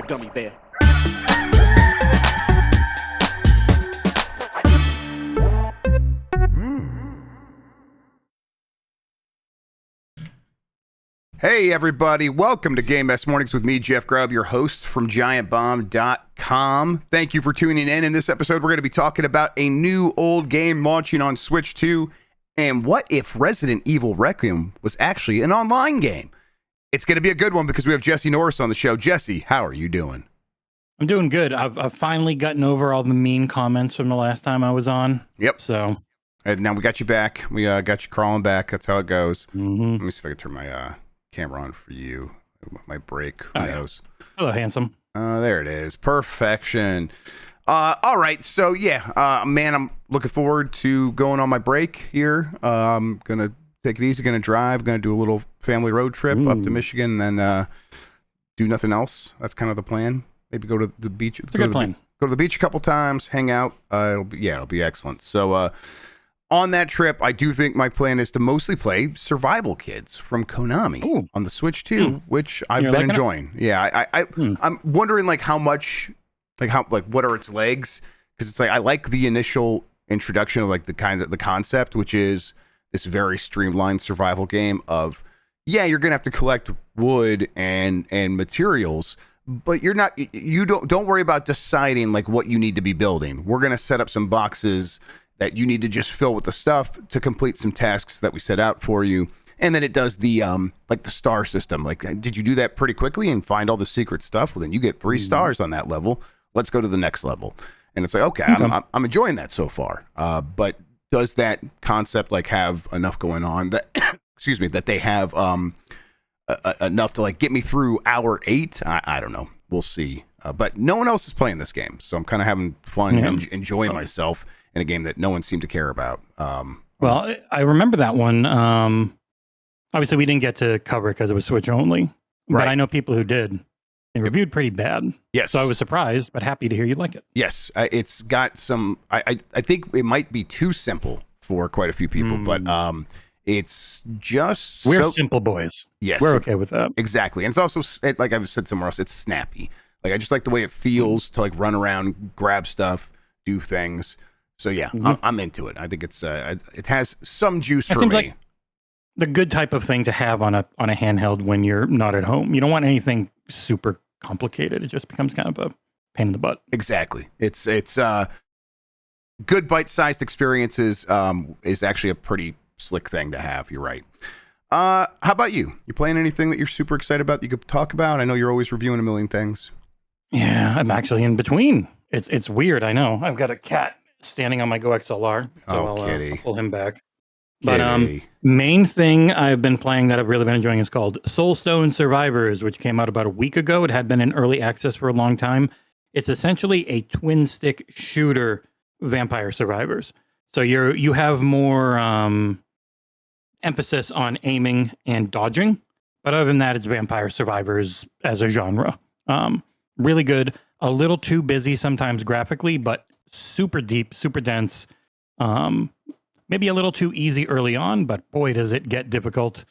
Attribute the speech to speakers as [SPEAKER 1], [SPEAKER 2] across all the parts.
[SPEAKER 1] gummy bear.
[SPEAKER 2] Hey everybody, welcome to Game Mess Mornings with me, Jeff Grubb, your host from giantbomb.com. Thank you for tuning in. In this episode, we're going to be talking about a new old game launching on Switch 2, and what if Resident Evil Requiem was actually an online game? It's going to be a good one because we have Jesse Norris on the show. Jesse, how are you doing?
[SPEAKER 3] I'm doing good. I've finally gotten over all the mean comments from the last time I was on.
[SPEAKER 2] Yep.
[SPEAKER 3] So
[SPEAKER 2] And now we got you back. We got you crawling back. That's how it goes.
[SPEAKER 3] Mm-hmm.
[SPEAKER 2] Let me see if I can turn my camera on for you. My break. Who knows?
[SPEAKER 3] Hello, handsome.
[SPEAKER 2] There it is. Perfection. All right. So, yeah, man, I'm looking forward to going on my break here. I'm going to take it easy. Going to drive. Going to do a little family road trip up to Michigan and then do nothing else. That's kind of the plan. Maybe go to the beach.
[SPEAKER 3] It's a good plan.
[SPEAKER 2] Go to the beach a couple times, hang out. It'll be excellent. So, on that trip, I do think my plan is to mostly play Survival Kids from Konami on the Switch 2, which I've been enjoying. Yeah, I'm wondering how much, what are its legs? Because it's I like the initial introduction of the concept, which is this very streamlined survival game of, you're gonna have to collect wood and materials, but you don't worry about deciding what you need to be building. We're gonna set up some boxes that you need to just fill with the stuff to complete some tasks that we set out for you. And then it does the the star system. Did you do that pretty quickly and find all the secret stuff? Well, then you get 3 stars on that level. Let's go to the next level. And it's okay. I'm enjoying that so far. But does that concept have enough going on that, excuse me, that they have enough to get me through hour 8? I don't know. We'll see. But no one else is playing this game. So I'm kind of having fun and enjoying myself in a game that no one seemed to care about.
[SPEAKER 3] Well, I remember that one. Obviously, we didn't get to cover it because it was Switch only. But I know people who did. They reviewed pretty bad.
[SPEAKER 2] Yes.
[SPEAKER 3] So I was surprised, but happy to hear you like it.
[SPEAKER 2] Yes. It's got some... I think it might be too simple for quite a few people, but it's just...
[SPEAKER 3] We're simple boys.
[SPEAKER 2] Yes.
[SPEAKER 3] We're okay with that.
[SPEAKER 2] Exactly. And it's also, like I've said somewhere else, it's snappy. I just like the way it feels to run around, grab stuff, do things. So yeah, I'm into it. I think it's it has some juice for me. Like
[SPEAKER 3] the good type of thing to have on a handheld when you're not at home. You don't want anything super complicated. It just becomes kind of a pain in the butt.
[SPEAKER 2] Exactly. It's good bite-sized experiences is actually a pretty slick thing to have. You're right. How about you? You playing anything that you're super excited about that you could talk about? I know you're always reviewing a million things.
[SPEAKER 3] Yeah, I'm actually in between. It's weird. I know. I've got a cat standing on my Go XLR, so I'll pull him back. But main thing I've been playing that I've really been enjoying is called Soulstone Survivors, which came out about a week ago. It had been in early access for a long time. It's essentially a twin stick shooter Vampire Survivors. So you have more emphasis on aiming and dodging, but other than that, it's Vampire Survivors as a genre. Really good. A little too busy sometimes graphically, but super deep, super dense. Maybe a little too easy early on, but boy, does it get difficult.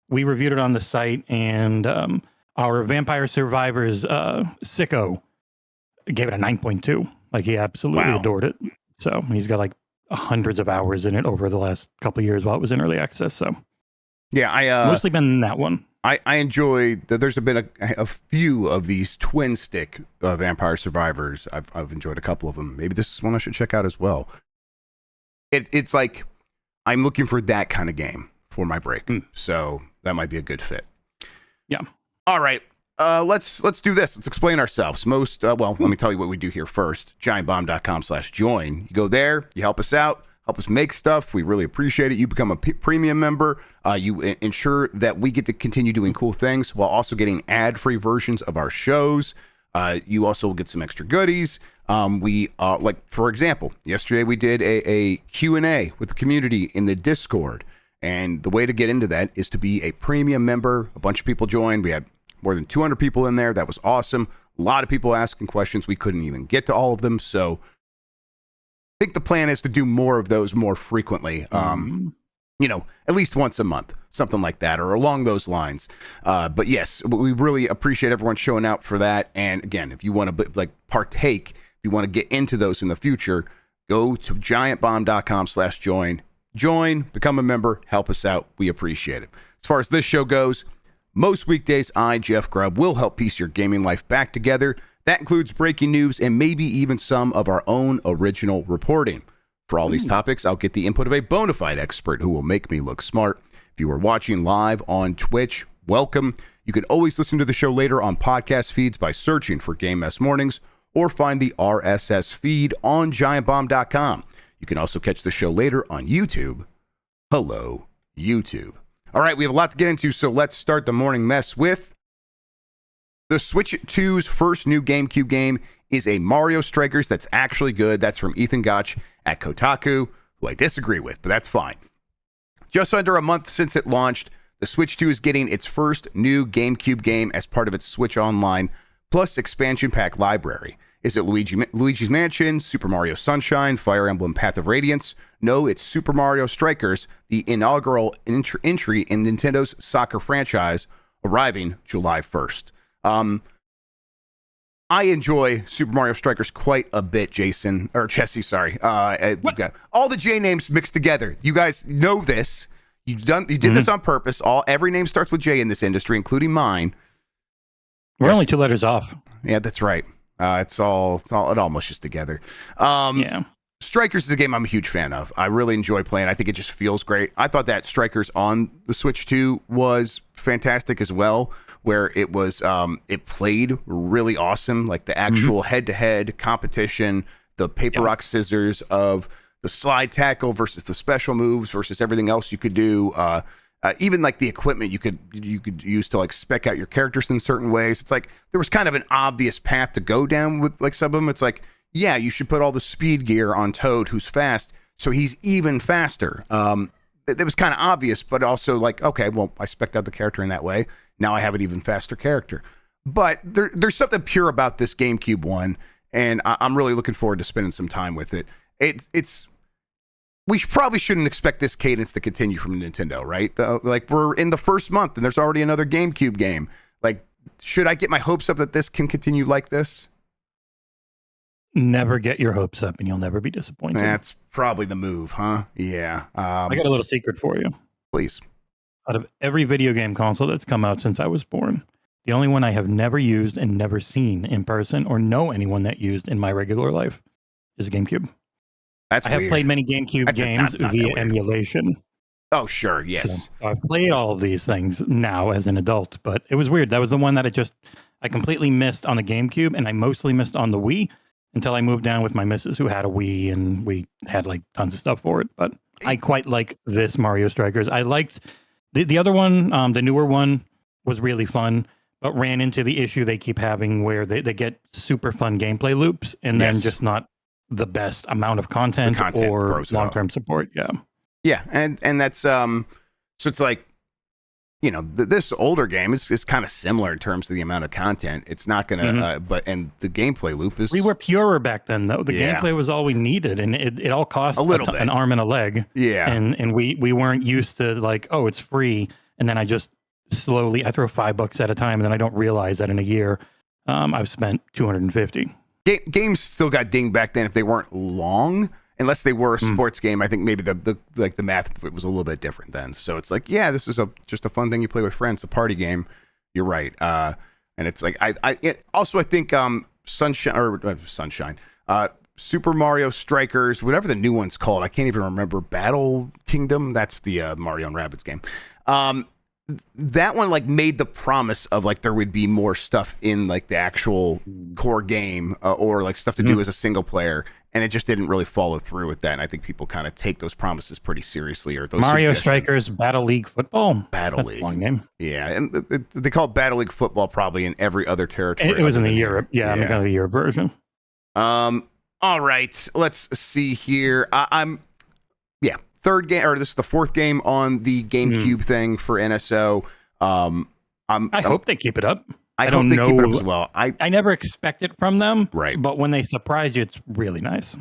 [SPEAKER 3] We reviewed it on the site, and our Vampire Survivors sicko gave it a 9.2. He absolutely adored it. So he's got hundreds of hours in it over the last couple of years while it was in early access. So
[SPEAKER 2] yeah, I
[SPEAKER 3] mostly been in that one.
[SPEAKER 2] I enjoy that. There's been a few of these twin stick Vampire Survivors. I've enjoyed a couple of them. Maybe this is one I should check out as well. It's I'm looking for that kind of game for my break, so that might be a good fit.
[SPEAKER 3] Yeah.
[SPEAKER 2] All right. Let's do this. Let's explain ourselves. Let me tell you what we do here first. giantbomb.com/join. You go there. You help us out. Help us make stuff. We really appreciate it. You become a premium member. You ensure that we get to continue doing cool things while also getting ad-free versions of our shows. You also will get some extra goodies. We for example, yesterday we did a Q&A with the community in the Discord. And the way to get into that is to be a premium member. A bunch of people joined. We had more than 200 people in there. That was awesome. A lot of people asking questions. We couldn't even get to all of them. So I think the plan is to do more of those more frequently. at least once a month, something like that, or along those lines. But yes, we really appreciate everyone showing out for that. And again, if you want to partake, if you want to get into those in the future, go to giantbomb.com/join. Join, become a member, help us out. We appreciate it. As far as this show goes, most weekdays, I, Jeff Grubb, will help piece your gaming life back together. That includes breaking news and maybe even some of our own original reporting. For all these topics, I'll get the input of a bona fide expert who will make me look smart. If you are watching live on Twitch, welcome. You can always listen to the show later on podcast feeds by searching for Game Mess Mornings or find the RSS feed on giantbomb.com. You can also catch the show later on YouTube. Hello, YouTube. All right, we have a lot to get into, so let's start the morning mess with the Switch 2's first new GameCube game is a Mario Strikers that's actually good. That's from Ethan Gotch at Kotaku, who I disagree with, but that's fine. Just under a month since it launched, the Switch 2 is getting its first new GameCube game as part of its Switch Online plus expansion pack library. Is it Luigi's Mansion, Super Mario Sunshine, Fire Emblem Path of Radiance? No, it's Super Mario Strikers, the inaugural entry in Nintendo's soccer franchise, arriving July 1st. I enjoy Super Mario Strikers quite a bit, Jesse, sorry. We've got all the J names mixed together. You guys know this. You did this on purpose. Every name starts with J in this industry, including mine.
[SPEAKER 3] We're only 2 letters off.
[SPEAKER 2] Yeah, that's right. It all mushes together. Yeah. Strikers is a game I'm a huge fan of. I really enjoy playing. I think it just feels great. I thought that Strikers on the Switch 2 was fantastic as well, where it was it played really awesome, like the actual head-to-head competition, the paper rock scissors of the slide tackle versus the special moves versus everything else you could do. Even like the equipment you could use to like spec out your characters in certain ways. It's like there was kind of an obvious path to go down with like some of them. It's like, yeah, you should put all the speed gear on Toad, who's fast, so he's even faster. It was kind of obvious, but also like, okay, well, I spec'd out the character in that way. Now I have an even faster character. But there's something pure about this GameCube one, and I'm really looking forward to spending some time with it. We probably shouldn't expect this cadence to continue from Nintendo, right? Like, we're in the first month, and there's already another GameCube game. Like, should I get my hopes up that this can continue like this?
[SPEAKER 3] Never get your hopes up, and you'll never be disappointed.
[SPEAKER 2] That's probably the move, huh? Yeah.
[SPEAKER 3] I got a little secret for you.
[SPEAKER 2] Please.
[SPEAKER 3] Out of every video game console that's come out since I was born, the only one I have never used and never seen in person or know anyone that used in my regular life is GameCube. I have played many GameCube games via emulation.
[SPEAKER 2] Oh, sure. Yes.
[SPEAKER 3] So I've played all of these things now as an adult, but it was weird. That was the one that I completely missed on the GameCube, and I mostly missed on the Wii until I moved down with my missus who had a Wii, and we had like tons of stuff for it. But I quite like this Mario Strikers. I liked the other one, the newer one was really fun, but ran into the issue they keep having where they get super fun gameplay loops and then just not the best amount of content or long-term support.
[SPEAKER 2] Yeah, and that's so it's like, you know, this older game is kind of similar in terms of the amount of content. It's not gonna and the gameplay loop is,
[SPEAKER 3] we were purer back then though. The gameplay was all we needed, and it all cost an arm and a leg. And we weren't used to like, oh, it's free, and then I just slowly I throw $5 at a time, and then I don't realize that in a year I've spent $250.
[SPEAKER 2] Games still got dinged back then if they weren't long, unless they were a sports game. I think maybe the math was a little bit different then. So it's like, yeah, this is just a fun thing you play with friends, a party game. You're right. And it's like I think Sunshine, Super Mario Strikers, whatever the new one's called, I can't even remember. Battle Kingdom, that's the Mario and Rabbids game. That one like made the promise of like there would be more stuff in like the actual core game or like stuff to do as a single player, and it just didn't really follow through with that. And I think people kind of take those promises pretty seriously, or those
[SPEAKER 3] Mario Strikers Battle League Football.
[SPEAKER 2] That's League,
[SPEAKER 3] a long name.
[SPEAKER 2] Yeah, and they call it Battle League Football probably in every other territory.
[SPEAKER 3] It was in the Europe, kind of the Europe version.
[SPEAKER 2] All right, let's see here. Third game, or this is the fourth game on the GameCube thing for NSO. I
[SPEAKER 3] hope they keep it up.
[SPEAKER 2] I hope they keep it up as well.
[SPEAKER 3] I never expect it from them,
[SPEAKER 2] right?
[SPEAKER 3] But when they surprise you, it's really nice.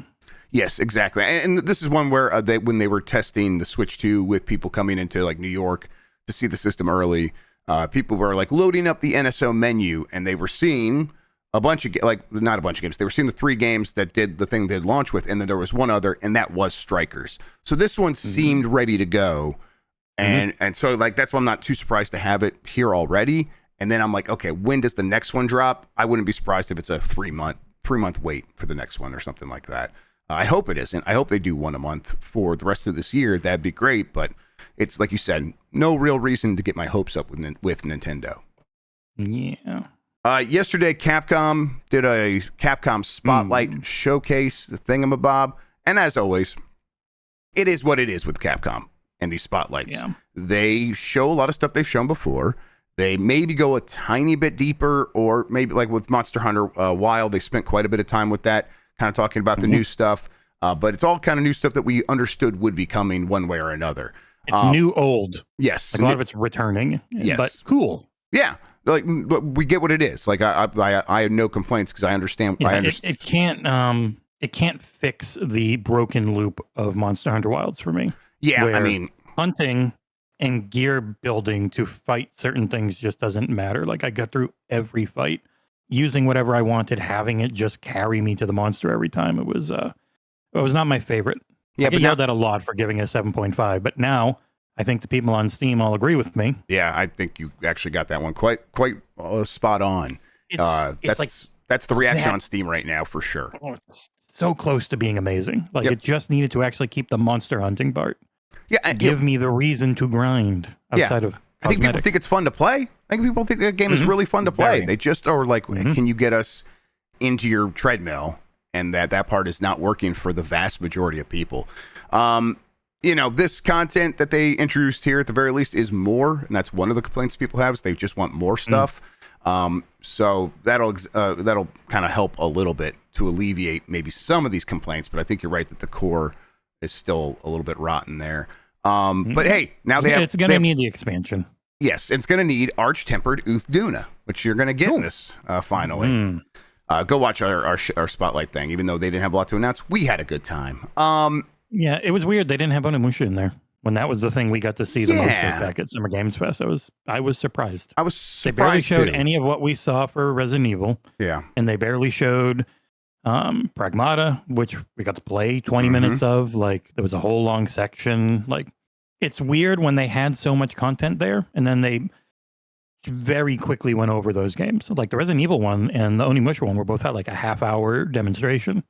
[SPEAKER 2] Yes, exactly. And this is one where when they were testing the Switch 2 with people coming into like New York to see the system early, people were like loading up the NSO menu, and they were seeing a bunch of not a bunch of games. They were seeing the 3 games that did the thing they'd launch with, and then there was one other, and that was Strikers. So this one seemed ready to go, and so like that's why I'm not too surprised to have it here already. And then I'm like, okay, when does the next one drop? I wouldn't be surprised if it's a 3-month wait for the next one or something like that. I hope it isn't. I hope they do one a month for the rest of this year. That'd be great. But it's like you said, no real reason to get my hopes up with Nintendo.
[SPEAKER 3] Yeah.
[SPEAKER 2] Yesterday, Capcom did a Capcom Spotlight showcase, the thingamabob. And as always, it is what it is with Capcom and these spotlights.
[SPEAKER 3] Yeah.
[SPEAKER 2] They show a lot of stuff they've shown before. They maybe go a tiny bit deeper, or maybe like with Monster Hunter Wild, they spent quite a bit of time with that, kind of talking about the new stuff. But it's all kind of new stuff that we understood would be coming one way or another.
[SPEAKER 3] It's new, old.
[SPEAKER 2] Yes.
[SPEAKER 3] Like a lot of it's returning.
[SPEAKER 2] Yes.
[SPEAKER 3] But cool.
[SPEAKER 2] Yeah. Like we get what it is. Like I have no complaints because I understand.
[SPEAKER 3] Yeah, it can't fix the broken loop of Monster Hunter Wilds for me.
[SPEAKER 2] Yeah. I mean,
[SPEAKER 3] hunting and gear building to fight certain things just doesn't matter. Like I got through every fight using whatever I wanted, having it just carry me to the monster every time. It was not my favorite. Yeah, but yelled at a lot for giving it a 7.5, but now I think the people on Steam all agree with me.
[SPEAKER 2] Yeah, I think you actually got that one quite spot on. That's the reaction on Steam right now for sure.
[SPEAKER 3] Oh, it's so close to being amazing. Like it just needed to actually keep the monster hunting part.
[SPEAKER 2] Yeah,
[SPEAKER 3] give me the reason to grind outside of cosmetic.
[SPEAKER 2] I think people think it's fun to play. I think people think the game is really fun to play. They just are like, can you get us into your treadmill? And that part is not working for the vast majority of people. This content that they introduced here at the very least is more, and that's one of the complaints people have is they just want more stuff. So that'll kind of help a little bit to alleviate maybe some of these complaints. But I think you're right that the core is still a little bit rotten there. But hey, now
[SPEAKER 3] it's going to need the expansion.
[SPEAKER 2] Yes, it's going to need Arch-Tempered Uth-Duna, which you're going to get in this finally. Go watch our Spotlight thing. Even though they didn't have a lot to announce, we had a good time.
[SPEAKER 3] Yeah, it was weird. They didn't have Onimusha in there. When that was the thing we got to see the most back at Summer Games Fest. I was surprised. They barely showed any of what we saw for Resident Evil.
[SPEAKER 2] Yeah.
[SPEAKER 3] And they barely showed Pragmata, which we got to play 20 minutes of. Like, there was a whole long section. Like, it's weird when they had so much content there, and then they very quickly went over those games. Like, the Resident Evil one and the Onimusha one were both had like a half-hour demonstration.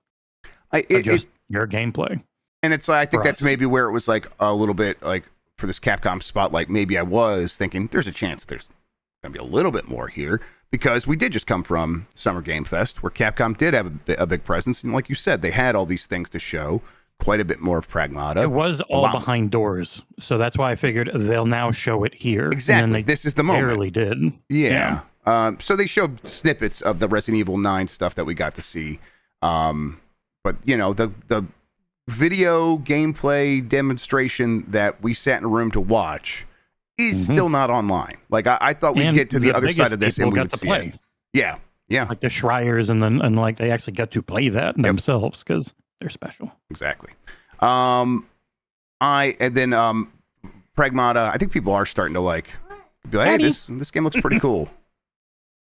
[SPEAKER 3] Your gameplay.
[SPEAKER 2] And it's I think that's maybe where it was like a little bit like for this Capcom Spotlight, maybe I was thinking there's a chance there's going to be a little bit more here because we did just come from Summer Game Fest where Capcom did have a big presence. And like you said, they had all these things to show, quite a bit more of Pragmata.
[SPEAKER 3] It was all behind doors. So that's why I figured they'll now show it here.
[SPEAKER 2] Exactly.
[SPEAKER 3] And then
[SPEAKER 2] this is the moment.
[SPEAKER 3] Barely did.
[SPEAKER 2] Yeah. So they showed snippets of the Resident Evil 9 stuff that we got to see. But, the video gameplay demonstration that we sat in a room to watch is still not online. Like I thought we'd get to the other side of this and we would see it. Yeah.
[SPEAKER 3] Like the Schreiers and like they actually get to play that themselves because they're special.
[SPEAKER 2] Exactly. Pragmata, I think people are starting to be like, hey, this game looks pretty cool.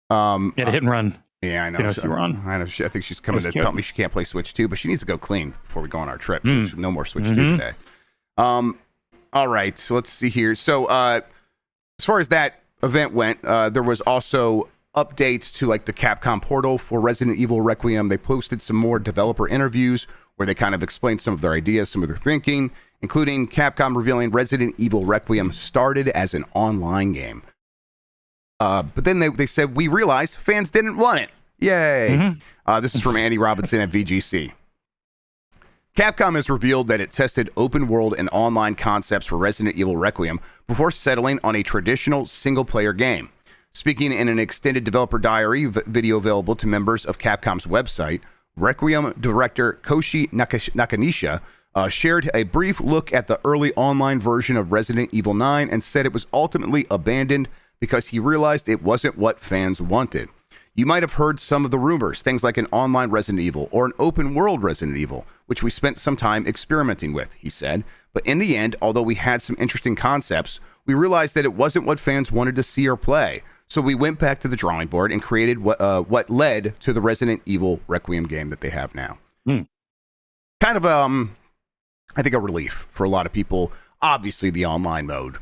[SPEAKER 3] Hit and run.
[SPEAKER 2] Yeah, I know.
[SPEAKER 3] I
[SPEAKER 2] think she's coming to tell me she can't play Switch 2, but she needs to go clean before we go on our trip. So no more Switch 2 today. All right, so let's see here. So as far as that event went, there was also updates to like the Capcom portal for Resident Evil Requiem. They posted some more developer interviews where they kind of explained some of their ideas, some of their thinking, including Capcom revealing Resident Evil Requiem started as an online game. But then they said, we realized fans didn't want it. Yay. This is from Andy Robinson at VGC. Capcom has revealed that it tested open world and online concepts for Resident Evil Requiem before settling on a traditional single-player game. Speaking in an extended developer diary video available to members of Capcom's website, Requiem director Koshi Nakanisha shared a brief look at the early online version of Resident Evil 9 and said it was ultimately abandoned because he realized it wasn't what fans wanted. You might have heard some of the rumors, things like an online Resident Evil or an open world Resident Evil, which we spent some time experimenting with, he said. But in the end, although we had some interesting concepts, we realized that it wasn't what fans wanted to see or play. So we went back to the drawing board and created what led to the Resident Evil Requiem game that they have now. Kind of, I think, a relief for a lot of people. Obviously, the online mode.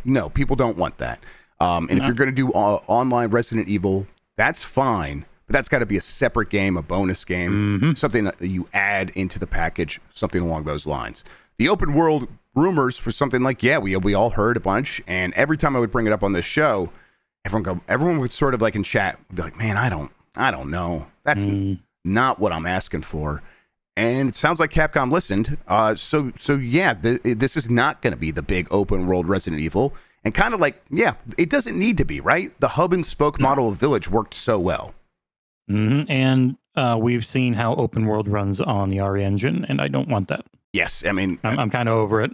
[SPEAKER 2] No, people don't want that. And if you're going to do online Resident Evil, that's fine. But that's got to be a separate game, a bonus game, something that you add into the package, something along those lines. The open world rumors for something like, we all heard a bunch. And every time I would bring it up on this show, everyone would sort of like in chat be like, man, I don't know. That's not what I'm asking for. And it sounds like Capcom listened. This is not going to be the big open world Resident Evil. And kind of like, it doesn't need to be, right? The hub and spoke model of Village worked so well.
[SPEAKER 3] And we've seen how open world runs on the RE engine, and I don't want that.
[SPEAKER 2] Yes, I mean...
[SPEAKER 3] I'm kind of over it.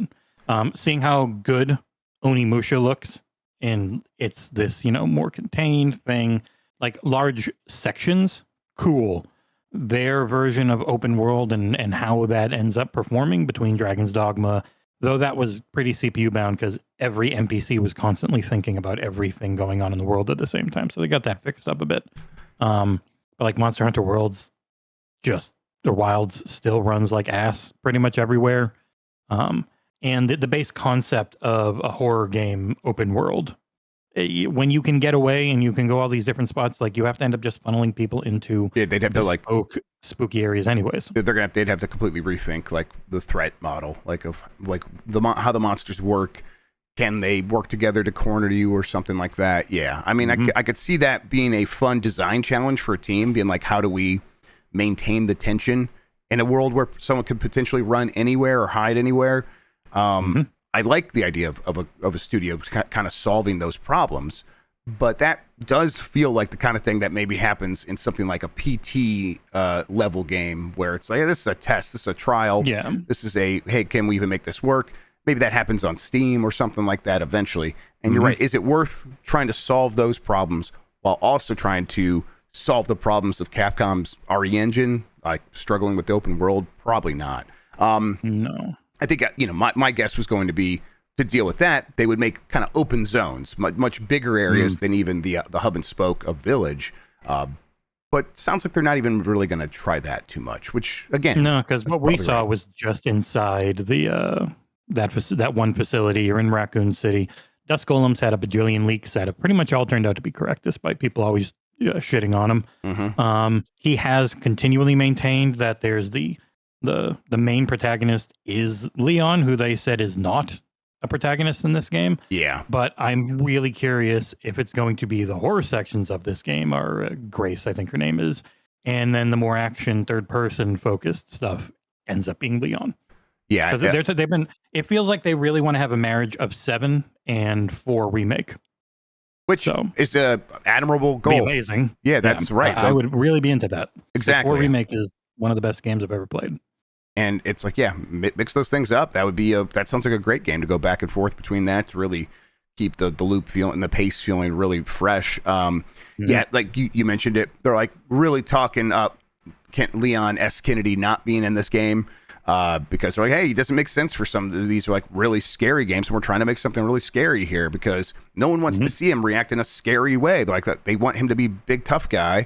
[SPEAKER 3] Seeing how good Onimusha looks, and it's this, more contained thing, like large sections, cool. Their version of open world and how that ends up performing between Dragon's Dogma, though that was pretty CPU bound because every NPC was constantly thinking about everything going on in the world at the same time. So they got that fixed up a bit. But like Monster Hunter Worlds, just the Wilds still runs like ass pretty much everywhere. And the base concept of a horror game open world, when you can get away and you can go all these different spots, like you have to end up just funneling people into
[SPEAKER 2] they'd have to like
[SPEAKER 3] spooky areas anyways.
[SPEAKER 2] They'd have to completely rethink like the threat model, how the monsters work. Can they work together to corner you or something like that? Yeah, I mean, I could see that being a fun design challenge for a team, being like, how do we maintain the tension in a world where someone could potentially run anywhere or hide anywhere? I like the idea of a studio kind of solving those problems, but that does feel like the kind of thing that maybe happens in something like a PT level game where it's like, this is a test, this is a trial, this is hey, can we even make this work? Maybe that happens on Steam or something like that eventually. And you're right, is it worth trying to solve those problems while also trying to solve the problems of Capcom's RE engine, like struggling with the open world? Probably not.
[SPEAKER 3] No.
[SPEAKER 2] I think, my guess was going to be to deal with that, they would make kind of open zones, much bigger areas than even the hub and spoke of Village. But sounds like they're not even really going to try that too much, which, again...
[SPEAKER 3] No, because what we saw was just inside the that one facility. You're in Raccoon City. Dust Golems had a bajillion leaks that have pretty much all turned out to be correct, despite people always shitting on him. He has continually maintained that there's the main protagonist is Leon, who they said is not a protagonist in this game.
[SPEAKER 2] Yeah.
[SPEAKER 3] But I'm really curious if it's going to be the horror sections of this game, or Grace, I think her name is, and then the more action, third-person focused stuff ends up being Leon.
[SPEAKER 2] Yeah.
[SPEAKER 3] Because they've been. It feels like they really want to have a marriage of 7 and 4 remake.
[SPEAKER 2] Which is an admirable goal.
[SPEAKER 3] Be amazing.
[SPEAKER 2] Yeah, that's right.
[SPEAKER 3] I would really be into that.
[SPEAKER 2] Exactly.
[SPEAKER 3] 4 remake is one of the best games I've ever played.
[SPEAKER 2] And it's like, mix those things up. That would be that sounds like a great game to go back and forth between that to really keep the loop feeling and the pace feeling really fresh. Yeah, like you mentioned it. They're like really talking up Leon S. Kennedy not being in this game because they're like, hey, it doesn't make sense for some of these like really scary games. And we're trying to make something really scary here because no one wants to see him react in a scary way. They're like, they want him to be big, tough guy.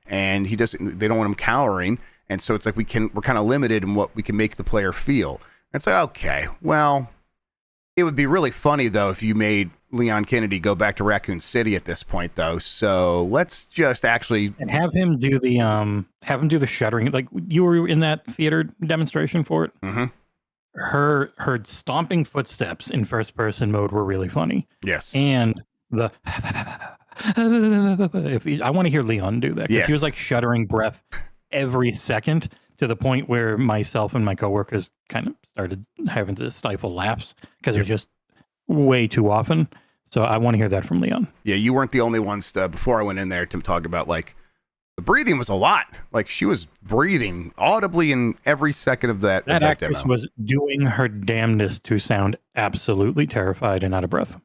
[SPEAKER 2] And they don't want him cowering. And so it's like we're kind of limited in what we can make the player feel. And it's like, okay, well, it would be really funny though if you made Leon Kennedy go back to Raccoon City at this point though. So let's just actually
[SPEAKER 3] have him do the shuddering. Like you were in that theater demonstration for it. Her stomping footsteps in first person mode were really funny.
[SPEAKER 2] Yes.
[SPEAKER 3] And I want to hear Leon do that because she was like shuddering breath every second to the point where myself and my coworkers kind of started having to stifle laughs because it was just way too often. So I want to hear that from Leon. Yeah,
[SPEAKER 2] you weren't the only ones before I went in there to talk about like the breathing was a lot. Like she was breathing audibly in every second of that.
[SPEAKER 3] That actress was doing her damnedest to sound absolutely terrified and out of breath.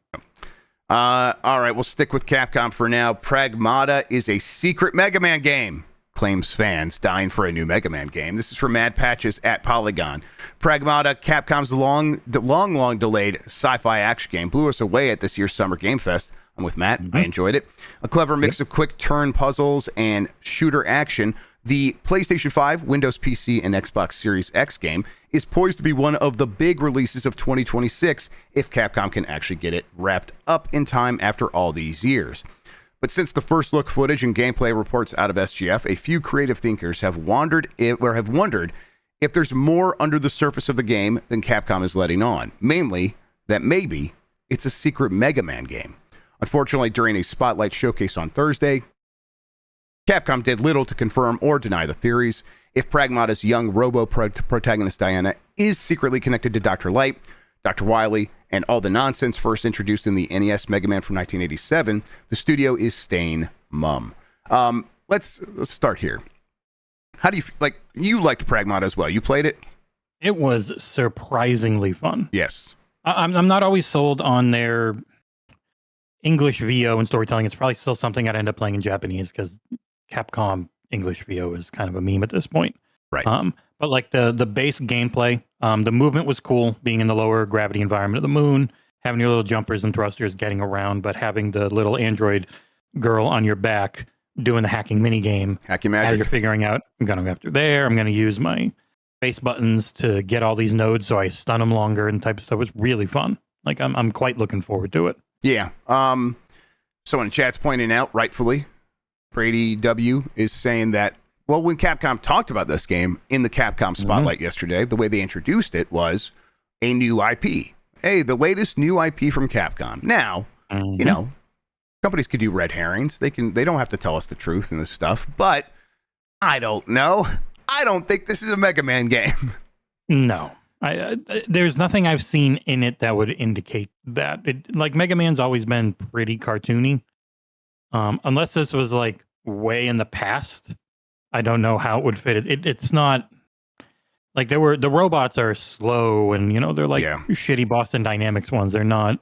[SPEAKER 2] All right, we'll stick with Capcom for now. Pragmata is a secret Mega Man game, claims fans dying for a new Mega Man game. This is from Mad Patches at Polygon. Pragmata, Capcom's long delayed sci-fi action game, blew us away at this year's Summer Game Fest. I'm with Matt. I enjoyed it. A clever mix of quick turn puzzles and shooter action. The PlayStation 5, Windows PC, and Xbox Series X game is poised to be one of the big releases of 2026 if Capcom can actually get it wrapped up in time after all these years. But since the first look footage and gameplay reports out of SGF, a few creative thinkers have wondered if there's more under the surface of the game than Capcom is letting on. Mainly, that maybe it's a secret Mega Man game. Unfortunately, during a Spotlight showcase on Thursday, Capcom did little to confirm or deny the theories. If Pragmata's young protagonist Diana is secretly connected to Dr. Light, Dr. Wily, and all the nonsense first introduced in the NES Mega Man from 1987, the studio is staying mum. Let's start here. How do you like? You liked Pragmata as well. You played it?
[SPEAKER 3] It was surprisingly fun.
[SPEAKER 2] Yes.
[SPEAKER 3] I'm not always sold on their English VO and storytelling. It's probably still something I'd end up playing in Japanese because Capcom English VO is kind of a meme at this point.
[SPEAKER 2] Right.
[SPEAKER 3] But like the base gameplay, the movement was cool, being in the lower gravity environment of the moon, having your little jumpers and thrusters getting around, but having the little android girl on your back doing the hacking mini game.
[SPEAKER 2] Hacking magic.
[SPEAKER 3] As you're figuring out, I'm going to go after there. I'm going to use my base buttons to get all these nodes so I stun them longer and type of stuff. It was really fun. Like I'm quite looking forward to it.
[SPEAKER 2] Yeah. Someone in chat's pointing out, rightfully, Brady W is saying that, well, when Capcom talked about this game in the Capcom Spotlight yesterday, the way they introduced it was a new IP. Hey, the latest new IP from Capcom. Now, you know, companies could do red herrings. They don't have to tell us the truth and this stuff, but I don't know. I don't think this is a Mega Man game.
[SPEAKER 3] No. There's nothing I've seen in it that would indicate that. Like Mega Man's always been pretty cartoony. Unless this was like way in the past, I don't know how it would fit. It's not like the robots are slow and they're like shitty Boston Dynamics ones. They're not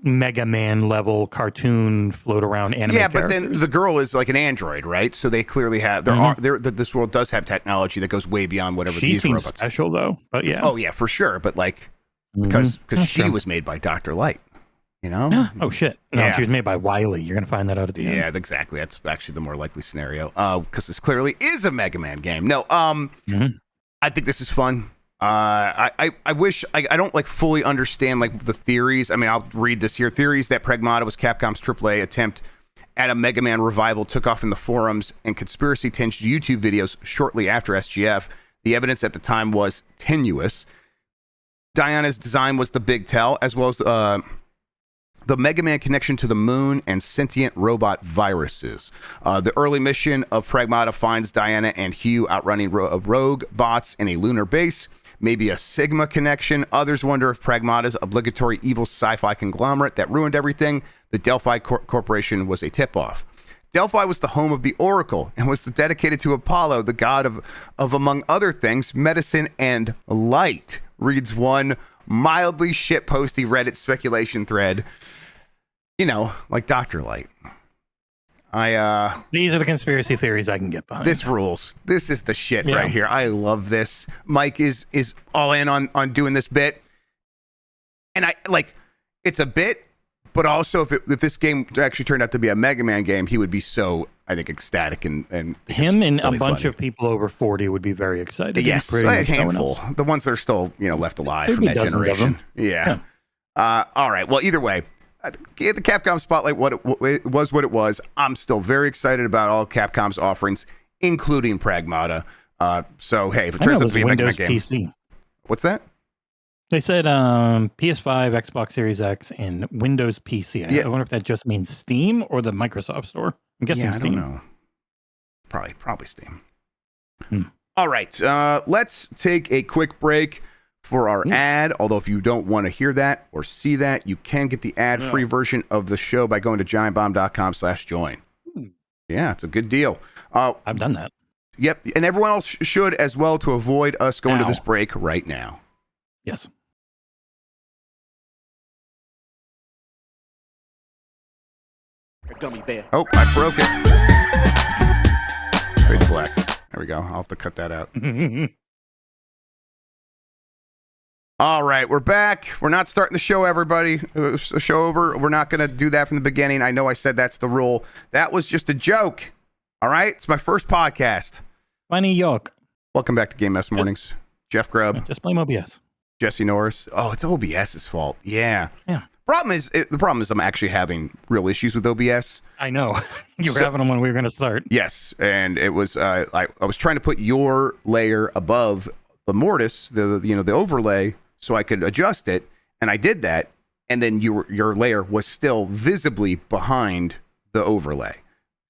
[SPEAKER 3] Mega Man level cartoon float around anime.
[SPEAKER 2] Yeah, but
[SPEAKER 3] characters.
[SPEAKER 2] then the girl is like an android, right? So they clearly have this world does have technology that goes way beyond whatever
[SPEAKER 3] she
[SPEAKER 2] these
[SPEAKER 3] seems
[SPEAKER 2] robots.
[SPEAKER 3] Special though, but yeah.
[SPEAKER 2] Oh yeah, for sure. But like because she was made by Dr. Light,
[SPEAKER 3] Oh shit! No, she was made by Wily. You're gonna find that out at the end.
[SPEAKER 2] Yeah, exactly. That's actually the more likely scenario. Because this clearly is a Mega Man game. No, I think this is fun. I wish I don't like fully understand like the theories. I mean, I'll read this here. Theories that Pragmata was Capcom's AAA attempt at a Mega Man revival took off in the forums and conspiracy-tinged YouTube videos shortly after SGF. The evidence at the time was tenuous. Diana's design was the big tell, as well as the Mega Man connection to the moon and sentient robot viruses. The early mission of Pragmata finds Diana and Hugh outrunning rogue bots in a lunar base. Maybe a Sigma connection. Others wonder if Pragmata's obligatory evil sci-fi conglomerate that ruined everything, the Delphi Corporation, was a tip-off. Delphi was the home of the Oracle and was dedicated to Apollo, the god of among other things, medicine and light, reads one mildly shitposty Reddit speculation thread. Like Dr. Light.
[SPEAKER 3] These are the conspiracy theories I can get behind.
[SPEAKER 2] This rules. This is the shit right here. I love this. Mike is all in on doing this bit. And I like it's a bit, but also if this game actually turned out to be a Mega Man game, he would be so, I think, ecstatic and
[SPEAKER 3] him and
[SPEAKER 2] really
[SPEAKER 3] a bunch
[SPEAKER 2] funny.
[SPEAKER 3] of people over 40 would be very excited.
[SPEAKER 2] Yes, a handful. The ones that are still, left alive from that generation. Yeah. All right. Well, either way, the Capcom Spotlight what it was. I'm still very excited about all Capcom's offerings, including Pragmata. So hey, if it turns out to be a Mega Man game,
[SPEAKER 3] PC.
[SPEAKER 2] What's that?
[SPEAKER 3] They said PS5, Xbox Series X, and Windows PC. I wonder if that just means Steam or the Microsoft Store. I'm guessing Steam.
[SPEAKER 2] I don't know. Probably Steam. All right, let's take a quick break for our ad. Although if you don't want to hear that or see that, you can get the ad-free version of the show by going to giantbomb.com/join. Yeah, it's a good deal.
[SPEAKER 3] I've done that.
[SPEAKER 2] Yep, and everyone else should as well, to avoid us going to this break right now.
[SPEAKER 3] Yes.
[SPEAKER 1] Gummy bear.
[SPEAKER 2] Oh, I broke it. Fade to black. There we go. I'll have to cut that out. All right, we're back. We're not starting the show, everybody. The show over. We're not going to do that from the beginning. I know I said that's the rule. That was just a joke. All right? It's my first podcast.
[SPEAKER 3] Funny yoke.
[SPEAKER 2] Welcome back to Game Mess Mornings. Jeff Grubb.
[SPEAKER 3] Just blame OBS.
[SPEAKER 2] Jesse Norris. Oh, it's OBS's fault. Yeah.
[SPEAKER 3] Yeah.
[SPEAKER 2] The problem is I'm actually having real issues with OBS.
[SPEAKER 3] I know. You were having them when we were going to start.
[SPEAKER 2] Yes, and it was I was trying to put your layer above the mortise, the overlay, so I could adjust it, and I did that, and then your layer was still visibly behind the overlay.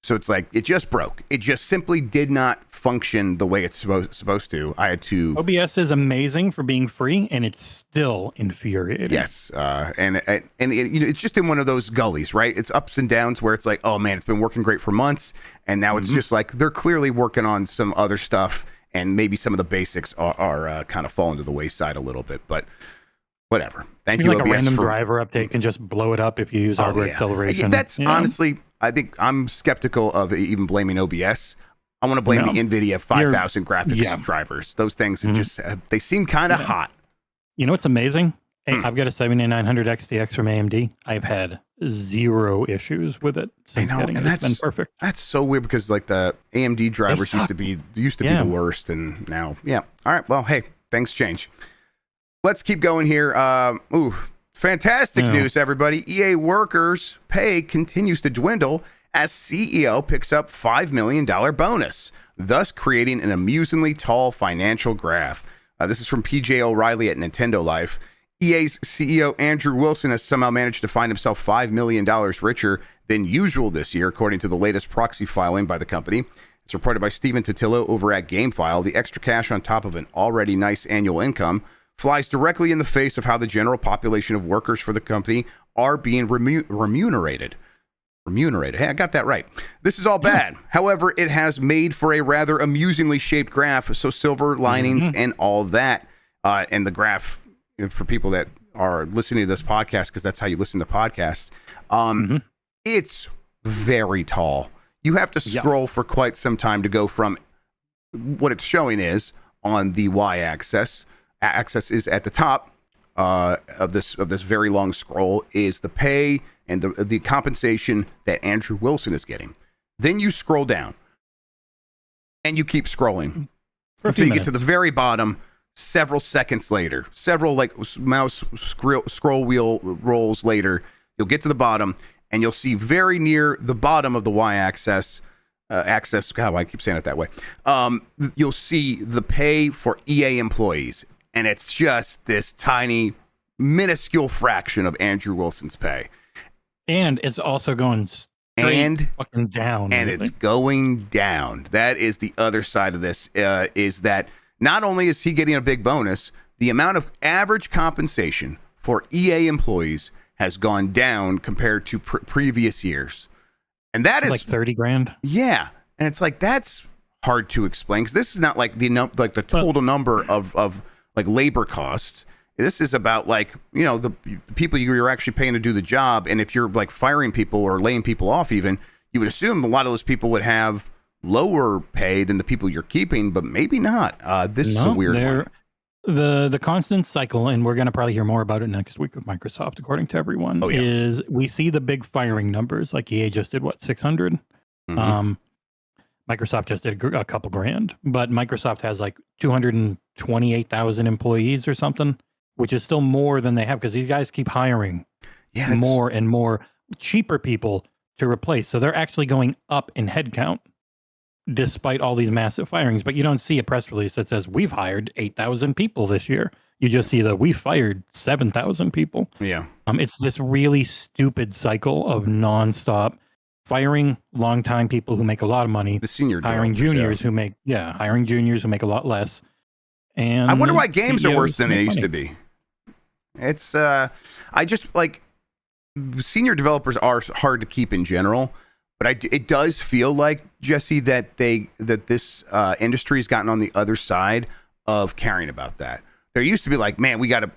[SPEAKER 2] So it's like it just broke. It just simply did not function the way it's supposed to. I had to.
[SPEAKER 3] OBS is amazing for being free, and it's still infuriating.
[SPEAKER 2] Yes, and it's just in one of those gullies, right? It's ups and downs where it's like, oh man, it's been working great for months, and now it's just like they're clearly working on some other stuff, and maybe some of the basics are kind of falling to the wayside a little bit, but whatever. Thank you,
[SPEAKER 3] like
[SPEAKER 2] OBS,
[SPEAKER 3] a random driver update can just blow it up if you use hardware acceleration.
[SPEAKER 2] That's honestly, I think I'm skeptical of even blaming OBS. I want to blame the NVIDIA 5000 graphics drivers. Those things are just, they seem kind of hot.
[SPEAKER 3] You know what's amazing? Hey, I've got a 7900 XTX from AMD. I've had zero issues with it since getting it. It's been perfect. That's
[SPEAKER 2] so weird because like the AMD drivers used to be the worst, and now, all right. Well, hey, things change. Let's keep going here. Fantastic news, everybody. EA workers' pay continues to dwindle as CEO picks up $5 million bonus, thus creating an amusingly tall financial graph. This is from PJ O'Reilly at Nintendo Life. EA's CEO Andrew Wilson has somehow managed to find himself $5 million richer than usual this year, according to the latest proxy filing by the company. It's reported by Stephen Totillo over at GameFile. The extra cash on top of an already nice annual income flies directly in the face of how the general population of workers for the company are being remunerated. Hey, I got that right. This is all bad. However, it has made for a rather amusingly shaped graph, so silver linings and all that. And the graph, for people that are listening to this podcast, because that's how you listen to podcasts, it's very tall. You have to scroll for quite some time to go from what it's showing is on the y-axis. Axis is at the top of this very long scroll is the pay and the compensation that Andrew Wilson is getting. Then you scroll down and you keep scrolling until you get to the very bottom. Several seconds later, several like mouse scroll wheel rolls later, you'll get to the bottom and you'll see very near the bottom of the y-axis. God, I keep saying it that way. You'll see the pay for EA employees. And it's just this tiny, minuscule fraction of Andrew Wilson's pay.
[SPEAKER 3] And it's also going fucking down.
[SPEAKER 2] And it's going down. That is the other side of this, is that not only is he getting a big bonus, the amount of average compensation for EA employees has gone down compared to previous years. And that is
[SPEAKER 3] like 30 grand.
[SPEAKER 2] Yeah. And it's like, that's hard to explain, because this is not like the total number of like labor costs. This is about like, the people you're actually paying to do the job. And if you're like firing people or laying people off, even, you would assume a lot of those people would have lower pay than the people you're keeping, but maybe not. This is a weird one.
[SPEAKER 3] The constant cycle, and we're going to probably hear more about it next week with Microsoft, according to everyone, is we see the big firing numbers. Like EA just did, 600? Microsoft just did a couple grand, but Microsoft has like 228,000 employees or something, which is still more than they have because these guys keep hiring more and more cheaper people to replace. So they're actually going up in headcount despite all these massive firings. But you don't see a press release that says we've hired 8,000 people this year. You just see that we fired 7,000 people.
[SPEAKER 2] Yeah.
[SPEAKER 3] It's this really stupid cycle of nonstop firing longtime people who make a lot of money,
[SPEAKER 2] the senior
[SPEAKER 3] hiring juniors who make hiring juniors who make a lot less. And
[SPEAKER 2] I wonder why games are worse than they used to be. It's I just like senior developers are hard to keep in general, but it does feel like, Jesse, that this industry has gotten on the other side of caring about that. There used to be like, man, we got to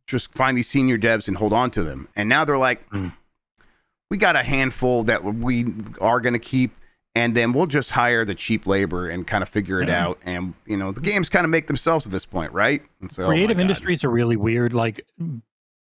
[SPEAKER 2] just find these senior devs and hold on to them, and now they're like, we got a handful that we are going to keep, and then we'll just hire the cheap labor and kind of figure it out. And, you know, the games kind of make themselves at this point, right? And so,
[SPEAKER 3] creative industries are really weird. Like,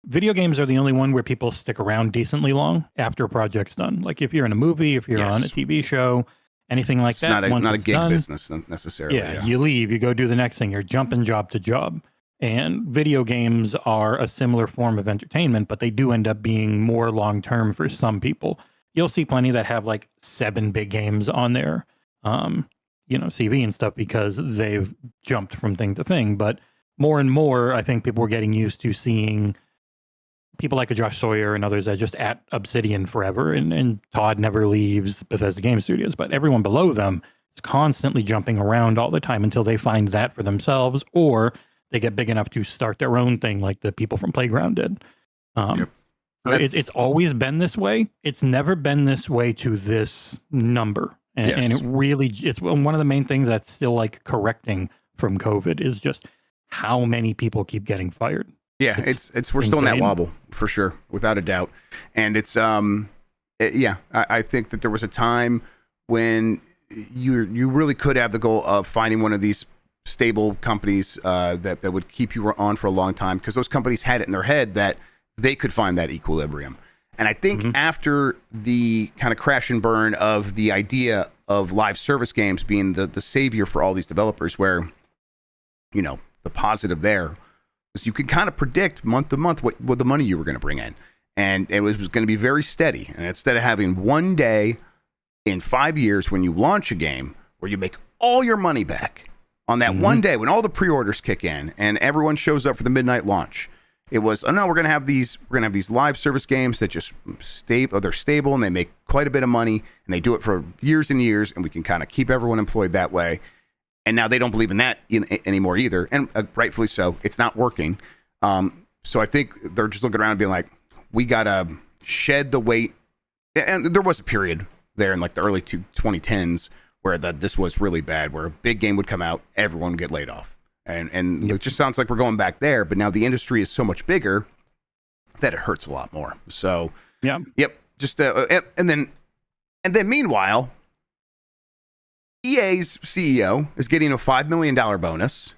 [SPEAKER 3] video games are the only one where people stick around decently long after a project's done. Like, if you're in a movie, if you're on a TV show, anything like that.
[SPEAKER 2] Not a gig business necessarily.
[SPEAKER 3] Yeah, you leave, you go do the next thing. You're jumping job to job. And video games are a similar form of entertainment, but they do end up being more long-term for some people. You'll see plenty that have like 7 big games on their, CV and stuff because they've jumped from thing to thing. But more and more, I think people are getting used to seeing people like a Josh Sawyer and others that are just at Obsidian forever, and Todd never leaves Bethesda Game Studios, but everyone below them is constantly jumping around all the time until they find that for themselves, or they get big enough to start their own thing like the people from Playground did. It's always been this way. It's never been this way to this number. And it really, it's one of the main things that's still like correcting from COVID is just how many people keep getting fired.
[SPEAKER 2] Yeah, it's we're still in that wobble for sure, without a doubt. And it's I think that there was a time when you really could have the goal of finding one of these stable companies that would keep you on for a long time, because those companies had it in their head that they could find that equilibrium. And I think after the kind of crash and burn of the idea of live service games being the savior for all these developers, where, you know, the positive there was you could kind of predict month to month what the money you were going to bring in. And it was going to be very steady. And instead of having one day in 5 years when you launch a game where you make all your money back on that one day when all the pre-orders kick in and everyone shows up for the midnight launch, it was, oh no, we're going to have these live service games that just they're stable and they make quite a bit of money and they do it for years and years, and we can kind of keep everyone employed that way. And now they don't believe in that anymore either, and rightfully so. It's not working. So I think they're just looking around and being like, we got to shed the weight. And there was a period there in like the early 2010s where this was really bad, where a big game would come out, everyone would get laid off. And it just sounds like we're going back there, but now the industry is so much bigger that it hurts a lot more. So, just and then meanwhile, EA's CEO is getting a $5 million bonus,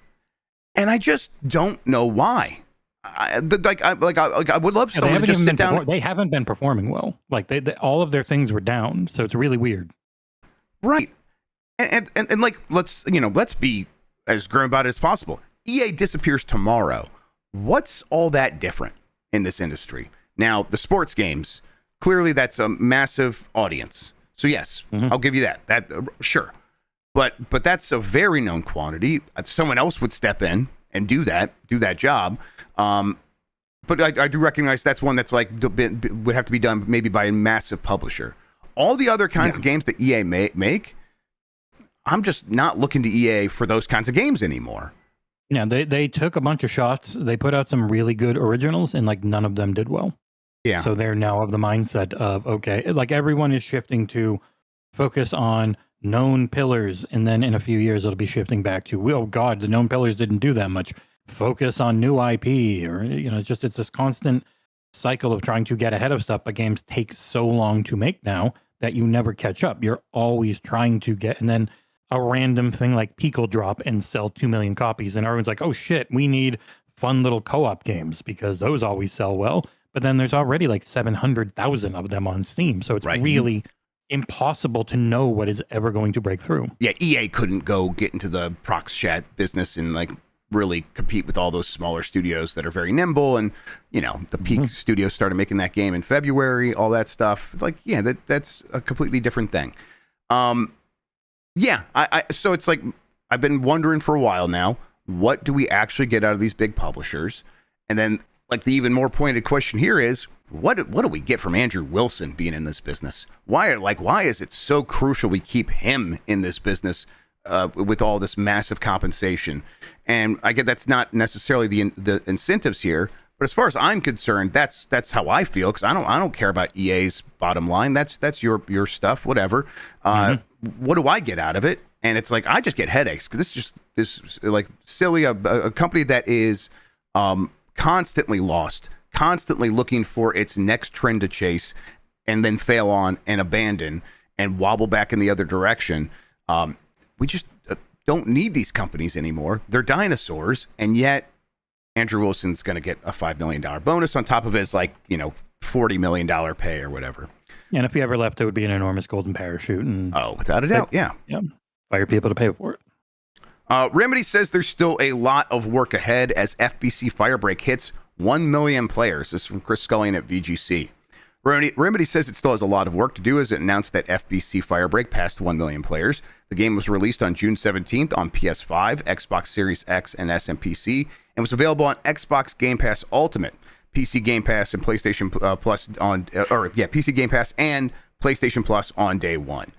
[SPEAKER 2] and I just don't know why. I would love someone to just sit down.
[SPEAKER 3] They haven't been performing well. Like they all of their things were down, so it's really weird.
[SPEAKER 2] Right, and like let's be as grim about it as possible. EA disappears tomorrow. What's all that different in this industry? Now, the sports games, clearly that's a massive audience. So yes, I'll give you that. Sure. But that's a very known quantity. Someone else would step in and do that job. But I do recognize that's one that's like would have to be done maybe by a massive publisher. All the other kinds of games that EA make, I'm just not looking to EA for those kinds of games anymore.
[SPEAKER 3] Yeah, they took a bunch of shots. They put out some really good originals, and like none of them did well. Yeah. So they're now of the mindset of, okay, like everyone is shifting to focus on known pillars, and then in a few years it'll be shifting back to, oh God, the known pillars didn't do that much. Focus on new IP, or it's this constant cycle of trying to get ahead of stuff. But games take so long to make now that you never catch up. You're always trying to get, and then a random thing like Peak will drop and sell 2 million copies, and everyone's like, oh shit, we need fun little co-op games because those always sell well. But then there's already like 700,000 of them on Steam, so it's really impossible to know what is ever going to break through.
[SPEAKER 2] Yeah, EA couldn't go get into the prox chat business and like really compete with all those smaller studios that are very nimble. And the Peak Studios started making that game in February, all that stuff. It's like, that's a completely different thing. So it's like I've been wondering for a while now, what do we actually get out of these big publishers? And then like the even more pointed question here is, what do we get from Andrew Wilson being in this business? Why is it so crucial we keep him in this business with all this massive compensation? And I get that's not necessarily the incentives here, but as far as I'm concerned, that's how I feel, because I don't care about EA's bottom line. That's your stuff, whatever. What do I get out of it? And it's like I just get headaches, because this is like silly a company that is constantly lost, constantly looking for its next trend to chase. and then fail on and abandon and wobble back in the other direction. We just don't need these companies anymore. They're dinosaurs, and yet Andrew Wilson's going to get a $5 million bonus on top of his, like, $40 million pay or whatever.
[SPEAKER 3] And if he ever left, it would be an enormous golden parachute. And
[SPEAKER 2] without a doubt, yeah.
[SPEAKER 3] Fire people to pay for it.
[SPEAKER 2] Remedy says there's still a lot of work ahead as FBC Firebreak hits 1 million players. This is from Chris Scullion at VGC. Remedy says it still has a lot of work to do as it announced that FBC Firebreak passed 1 million players. The game was released on June 17th on PS5, Xbox Series X, and SMPC, and was available on Xbox Game Pass Ultimate, PC Game Pass, and PlayStation Plus PC Game Pass and PlayStation Plus on day one.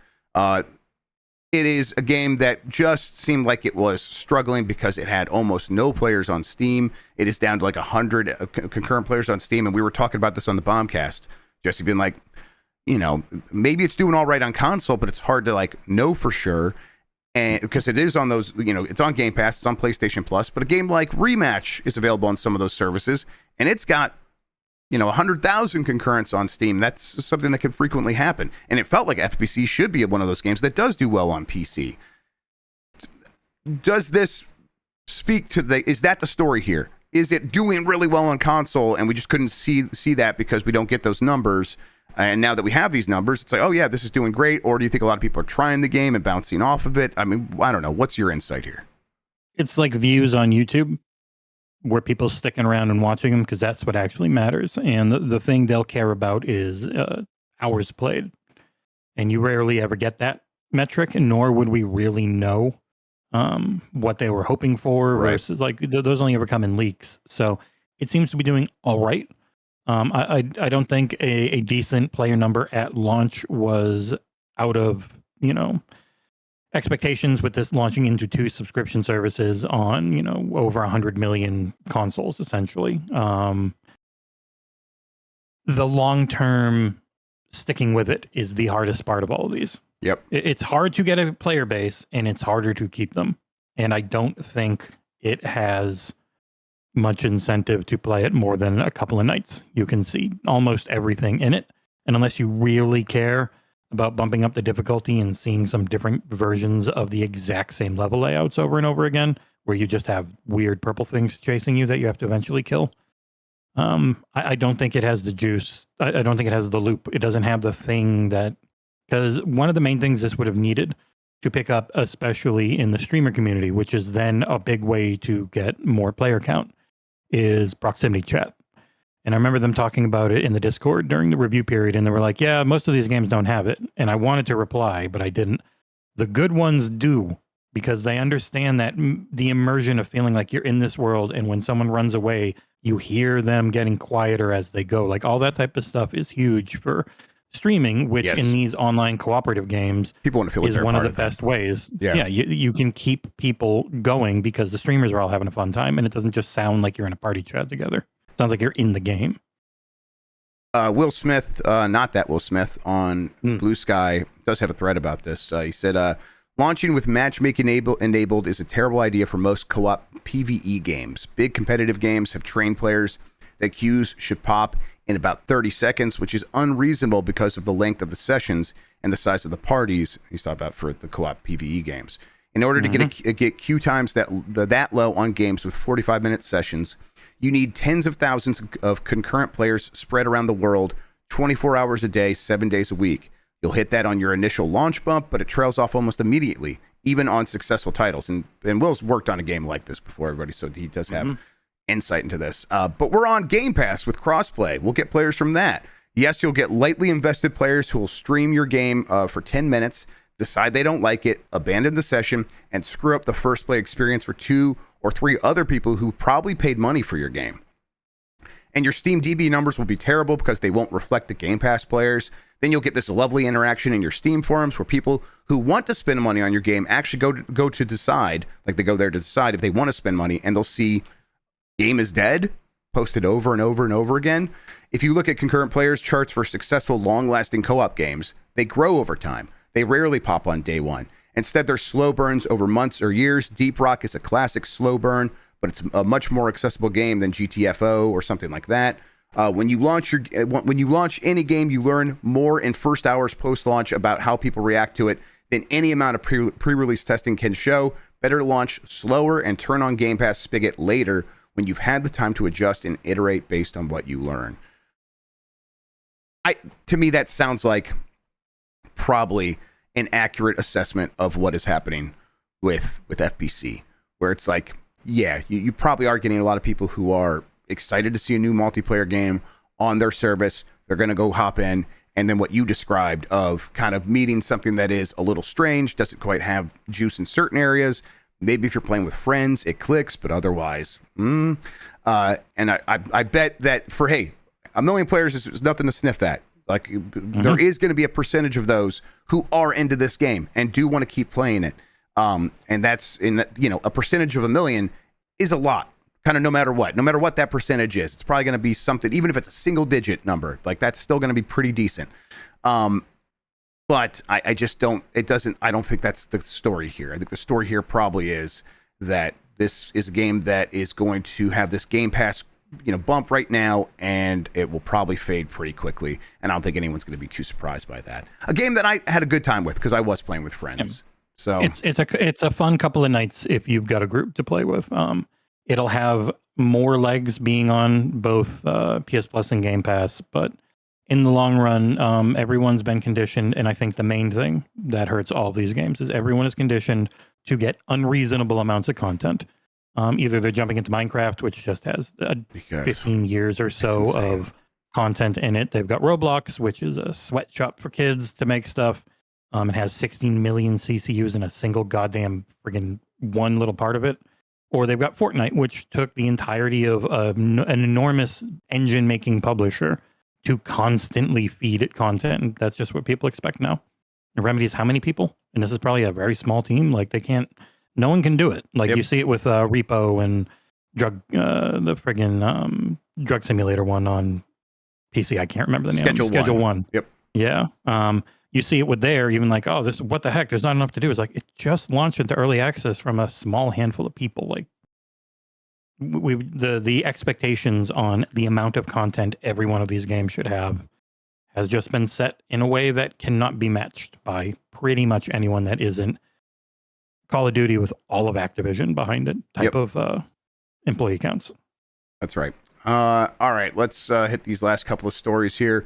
[SPEAKER 2] It is a game that just seemed like it was struggling because it had almost no players on Steam. It is down to like 100 concurrent players on Steam, and we were talking about this on the Bombcast. Jesse being like, maybe it's doing all right on console, but it's hard to like know for sure. And because it is on those, it's on Game Pass, it's on PlayStation Plus, but a game like Rematch is available on some of those services, and it's got 100,000 concurrents on Steam. That's something that can frequently happen. And it felt like FBC should be one of those games that does do well on PC. Does this speak to is that the story here? Is it doing really well on console and we just couldn't see that because we don't get those numbers? And now that we have these numbers, it's like, oh yeah, this is doing great. Or do you think a lot of people are trying the game and bouncing off of it? I mean, I don't know. What's your insight here?
[SPEAKER 3] It's like views on YouTube, where people sticking around and watching them, because that's what actually matters. And the thing they'll care about is hours played. And you rarely ever get that metric, nor would we really know what they were hoping for versus like those only ever come in leaks. So it seems to be doing all right. I don't think a decent player number at launch was out of, expectations with this launching into 2 subscription services on, over 100 million consoles, essentially. The long-term sticking with it is the hardest part of all of these.
[SPEAKER 2] Yep.
[SPEAKER 3] It's hard to get a player base, and it's harder to keep them. And I don't think it has much incentive to play it more than a couple of nights. You can see almost everything in it. And unless you really care about bumping up the difficulty and seeing some different versions of the exact same level layouts over and over again, where you just have weird purple things chasing you that you have to eventually kill. I don't think it has the juice. I don't think it has the loop. It doesn't have the thing because one of the main things this would have needed to pick up, especially in the streamer community, which is then a big way to get more player count, is proximity chat. And I remember them talking about it in the Discord during the review period, and they were like, yeah, most of these games don't have it. And I wanted to reply, but I didn't. The good ones do, because they understand that the immersion of feeling like you're in this world, and when someone runs away, you hear them getting quieter as they go. Like, all that type of stuff is huge for streaming, which in these online cooperative games
[SPEAKER 2] people want to feel like
[SPEAKER 3] is one of the best ways. Yeah, you can keep people going because the streamers are all having a fun time, and it doesn't just sound like you're in a party chat together. It sounds like you're in the game.
[SPEAKER 2] Will Smith, not that Will Smith, on Blue Sky does have a thread about this. He said, launching with matchmaking enabled is a terrible idea for most co-op PvE games. Big competitive games have trained players that queues should pop in about 30 seconds, which is unreasonable because of the length of the sessions and the size of the parties. He's talking about for the co-op PvE games. In order to get queue times that low on games with 45-minute sessions, you need tens of thousands of concurrent players spread around the world, 24 hours a day, 7 days a week. You'll hit that on your initial launch bump, but it trails off almost immediately, even on successful titles. And Will's worked on a game like this before, everybody, so he does have insight into this. But we're on Game Pass with crossplay. We'll get players from that. Yes, you'll get lightly invested players who will stream your game for 10 minutes, decide they don't like it, abandon the session, and screw up the first play experience for 2 or 3 other people who probably paid money for your game. And your Steam DB numbers will be terrible because they won't reflect the Game Pass players. Then you'll get this lovely interaction in your Steam forums where people who want to spend money on your game actually go to decide, like they go there to decide if they want to spend money, and they'll see game is dead posted over and over and over again. If you look at concurrent players charts for successful, long-lasting co-op games, they grow over time. They rarely pop on day one. Instead, they're slow burns over months or years. Deep Rock is a classic slow burn, but it's a much more accessible game than GTFO or something like that. When you launch any game, you learn more in first hours post-launch about how people react to it than any amount of pre-release testing can show. Better launch slower and turn on Game Pass spigot later when you've had the time to adjust and iterate based on what you learn. To me, that sounds like probably an accurate assessment of what is happening with FBC, where it's like, yeah, you probably are getting a lot of people who are excited to see a new multiplayer game on their service. They're going to go hop in, and then what you described of kind of meeting something that is a little strange, doesn't quite have juice in certain areas. Maybe if you're playing with friends, it clicks, but otherwise, and I bet that for, hey, 1 million players is nothing to sniff at. Like, there is going to be a percentage of those who are into this game and do want to keep playing it. And that's a percentage of 1 million is a lot, kind of no matter what that percentage is. It's probably going to be something, even if it's a single digit number, like that's still going to be pretty decent. But I don't think that's the story here. I think the story here probably is that this is a game that is going to have this Game Pass bump right now, and it will probably fade pretty quickly. And I don't think anyone's going to be too surprised by that. A game that I had a good time with because I was playing with friends. So
[SPEAKER 3] it's a fun couple of nights if you've got a group to play with. It'll have more legs being on both PS Plus and Game Pass, but in the long run, everyone's been conditioned, and I think the main thing that hurts all of these games is everyone is conditioned to get unreasonable amounts of content. Either they're jumping into Minecraft, which just has 15 years or so of content in it. They've got Roblox, which is a sweatshop for kids to make stuff. It has 16 million CCUs in a single goddamn friggin' one little part of it. Or they've got Fortnite, which took the entirety of an enormous engine-making publisher to constantly feed it content. And that's just what people expect now. And Remedy's how many people? And this is probably a very small team. Like, no one can do it. Like, you see it with Repo and the friggin' drug simulator one on PC. I can't remember the name. Schedule One.
[SPEAKER 2] Yep.
[SPEAKER 3] Yeah. You see it with even like, oh, this, what the heck? There's not enough to do. It's like, it just launched into early access from a small handful of people. Like, the expectations on the amount of content every one of these games should have has just been set in a way that cannot be matched by pretty much anyone that isn't Call of Duty with all of Activision behind it type of employee counts.
[SPEAKER 2] That's right. All right, let's hit these last couple of stories here.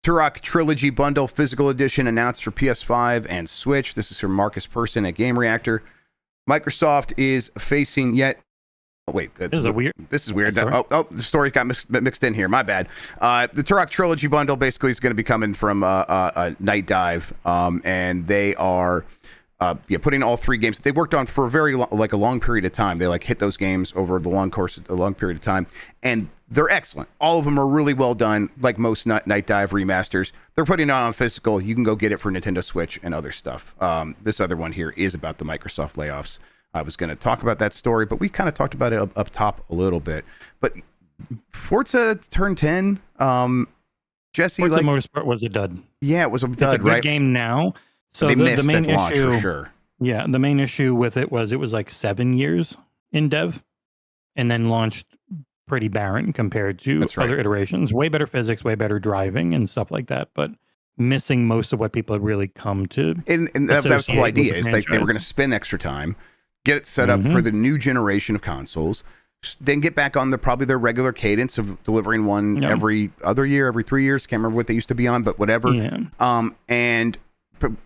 [SPEAKER 2] Turok Trilogy Bundle Physical Edition announced for PS5 and Switch. This is from Marcus Persson at Game Reactor. Microsoft is facing yet... Oh, wait.
[SPEAKER 3] This is weird.
[SPEAKER 2] The story got mixed in here. My bad. The Turok Trilogy Bundle basically is going to be coming from Night Dive, and they are... putting all 3 games that they worked on for a long period of time. They hit those games over a long period of time, and they're excellent. All of them are really well done, like most Night Dive remasters. They're putting it on physical. You can go get it for Nintendo Switch and other stuff. This other one here is about the Microsoft layoffs. I was going to talk about that story, but we kind of talked about it up top a little bit. But Forza turned 10. Jesse,
[SPEAKER 3] Forza Motorsport was a dud.
[SPEAKER 2] Yeah, it was a dud.
[SPEAKER 3] It's a good game now. So the main issue,
[SPEAKER 2] for sure.
[SPEAKER 3] Yeah, the main issue with it was like 7 years in dev, and then launched pretty barren compared to other iterations. Way better physics, way better driving, and stuff like that, but missing most of what people had really come to.
[SPEAKER 2] And that was the whole idea. Is they were going to spend extra time, get it set up for the new generation of consoles, then get back on probably their regular cadence of delivering one every other year, every 3 years. Can't remember what they used to be on, but whatever. Yeah. And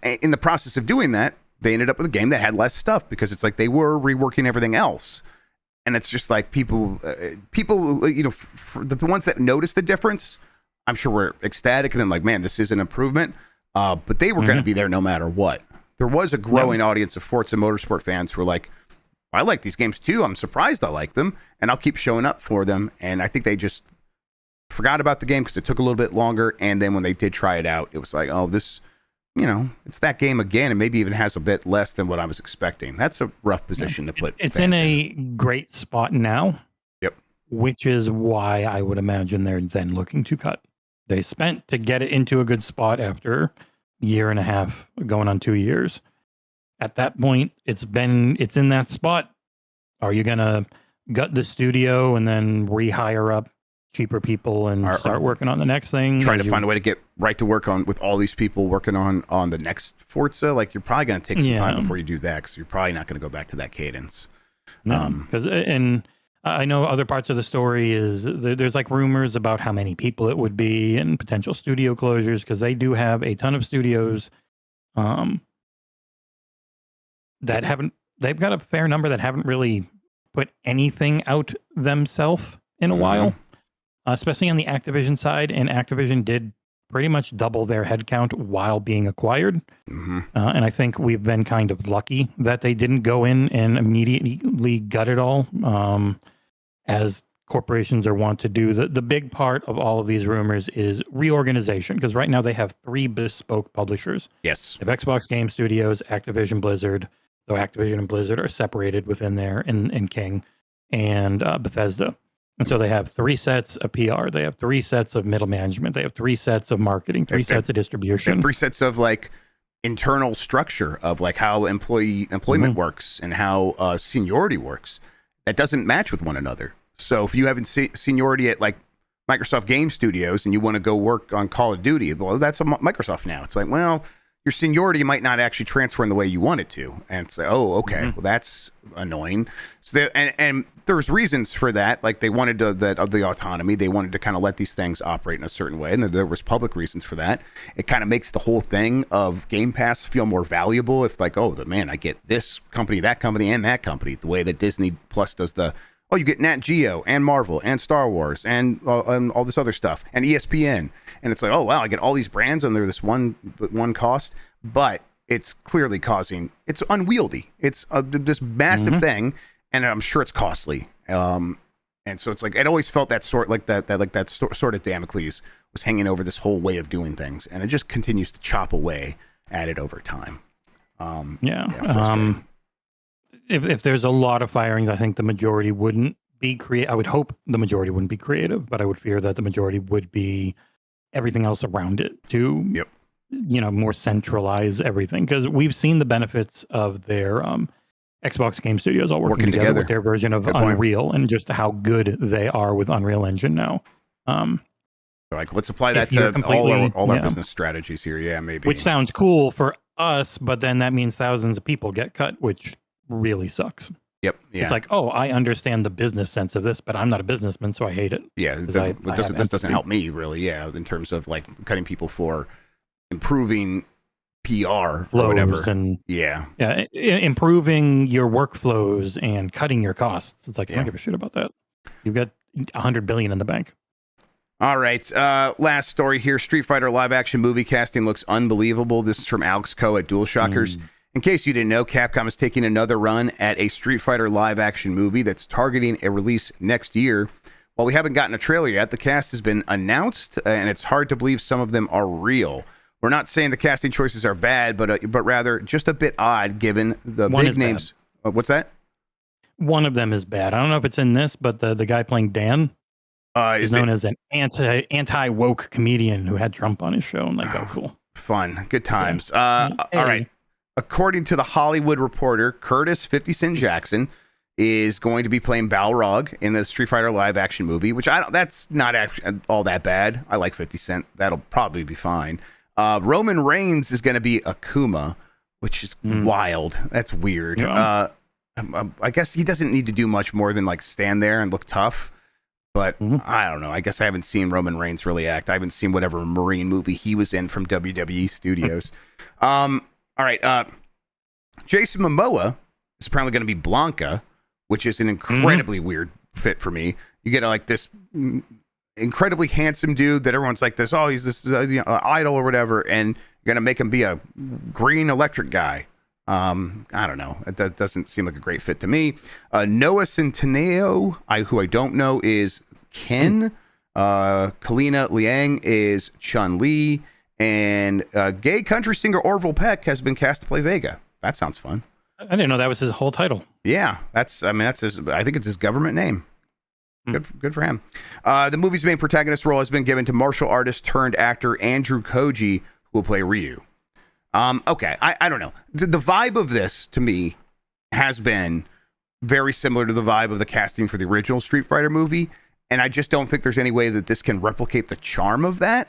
[SPEAKER 2] in the process of doing that, they ended up with a game that had less stuff because it's like they were reworking everything else. And it's just like people, for the ones that noticed the difference, I'm sure were ecstatic and then like, man, this is an improvement. But they were going to be there no matter what. There was a growing audience of Forza Motorsport fans who were like, I like these games too. I'm surprised I like them, and I'll keep showing up for them. And I think they just forgot about the game because it took a little bit longer. And then when they did try it out, it was like, oh, this, it's that game again, and maybe even has a bit less than what I was expecting. That's a rough position to put.
[SPEAKER 3] It's in a great spot now.
[SPEAKER 2] Yep.
[SPEAKER 3] Which is why I would imagine they're then looking to cut. They spent to get it into a good spot after a year and a half, going on 2 years. At that point, it's in that spot. Are you gonna gut the studio and then rehire up cheaper people and start working on the next thing.
[SPEAKER 2] Trying to find a way to get right to work on with all these people working on the next Forza. Like, you're probably going to take some time before you do that, because you're probably not going to go back to that cadence.
[SPEAKER 3] Because and I know other parts of the story is there's like rumors about how many people it would be and potential studio closures, because they do have a ton of studios that haven't. They've got a fair number that haven't really put anything out themselves in a while, especially on the Activision side. And Activision did pretty much double their headcount while being acquired. And I think we've been kind of lucky that they didn't go in and immediately gut it all, as corporations are wont to do. The big part of all of these rumors is reorganization, because right now they have 3 bespoke publishers.
[SPEAKER 2] Yes.
[SPEAKER 3] They have Xbox Game Studios, Activision Blizzard, though Activision and Blizzard are separated within there in King, and Bethesda. And so they have 3 sets of PR. They have 3 sets of middle management. They have 3 sets of marketing, 3 sets of distribution.
[SPEAKER 2] 3 sets of like internal structure of like how employment works and how seniority works. That doesn't match with one another. So if you haven't seniority at like Microsoft Game Studios and you want to go work on Call of Duty, well, that's a Microsoft now. It's like, well, your seniority might not actually transfer in the way you want it to. And it's like, oh, okay, well, that's annoying. So and there's reasons for that. Like, they wanted the autonomy. They wanted to kind of let these things operate in a certain way. And there was public reasons for that. It kind of makes the whole thing of Game Pass feel more valuable. If like, oh, man, I get this company, that company, and that company. The way that Disney Plus does you get Nat Geo and Marvel and Star Wars and all this other stuff and ESPN. And it's like, oh, wow, I get all these brands under this one cost. But it's clearly it's unwieldy. It's this massive thing, and I'm sure it's costly. And so it's like, it always felt that sort of Damocles was hanging over this whole way of doing things. And it just continues to chop away at it over time.
[SPEAKER 3] If there's a lot of firings, I think the majority wouldn't be creative. I would hope the majority wouldn't be creative, but I would fear that the majority would be everything else around it to, more centralize everything. Because we've seen the benefits of their Xbox Game Studios all working together with their version of Unreal, and just how good they are with Unreal Engine now.
[SPEAKER 2] Like, let's apply that to all our business strategies here. Yeah, maybe.
[SPEAKER 3] Which sounds cool for us, but then that means thousands of people get cut, which really sucks.
[SPEAKER 2] Yep. Yeah.
[SPEAKER 3] It's like, oh, I understand the business sense of this, but I'm not a businessman, so I hate it.
[SPEAKER 2] Yeah, this doesn't help me really. Yeah, in terms of like cutting people for improving PR
[SPEAKER 3] flows
[SPEAKER 2] or whatever.
[SPEAKER 3] And improving your workflows and cutting your costs. It's like, I don't give a shit about that. You've got $100 billion in the bank.
[SPEAKER 2] All right. Last story here. Street Fighter live action movie casting looks unbelievable. This is from Alex Coe at DualShockers. In case you didn't know, Capcom is taking another run at a Street Fighter live-action movie that's targeting a release next year. While we haven't gotten a trailer yet, the cast has been announced, and it's hard to believe some of them are real. We're not saying the casting choices are bad, but rather just a bit odd given the big names. What's that?
[SPEAKER 3] One of them is bad. I don't know if it's in this, but the guy playing Dan is known as an anti-woke comedian who had Trump on his show. And like, oh, cool.
[SPEAKER 2] Fun. Good times. All right. According to The Hollywood Reporter, Curtis 50 Cent Jackson is going to be playing Balrog in the Street Fighter live action movie, which that's not actually all that bad. I like 50 Cent. That'll probably be fine. Roman Reigns is going to be Akuma, which is wild. That's weird.
[SPEAKER 3] Yeah.
[SPEAKER 2] I guess he doesn't need to do much more than like stand there and look tough. But I don't know. I guess I haven't seen Roman Reigns really act. I haven't seen whatever Marine movie he was in from WWE Studios. All right, Jason Momoa is apparently going to be Blanca, which is an incredibly weird fit for me. You get like this incredibly handsome dude that everyone's like this, he's this idol or whatever, and you're going to make him be a green electric guy. I don't know. That doesn't seem like a great fit to me. Noah Centineo, who I don't know, is Ken. Kalina Liang is Chun-Li. And gay country singer Orville Peck has been cast to play Vega. That sounds fun.
[SPEAKER 3] I didn't know that was his whole title.
[SPEAKER 2] Yeah, that's his. I think it's his government name. Good for him. The movie's main protagonist role has been given to martial artist turned actor Andrew Koji, who will play Ryu. Okay, I don't know. The vibe of this to me has been very similar to the vibe of the casting for the original Street Fighter movie. and I just don't think there's any way that this can replicate the charm of that.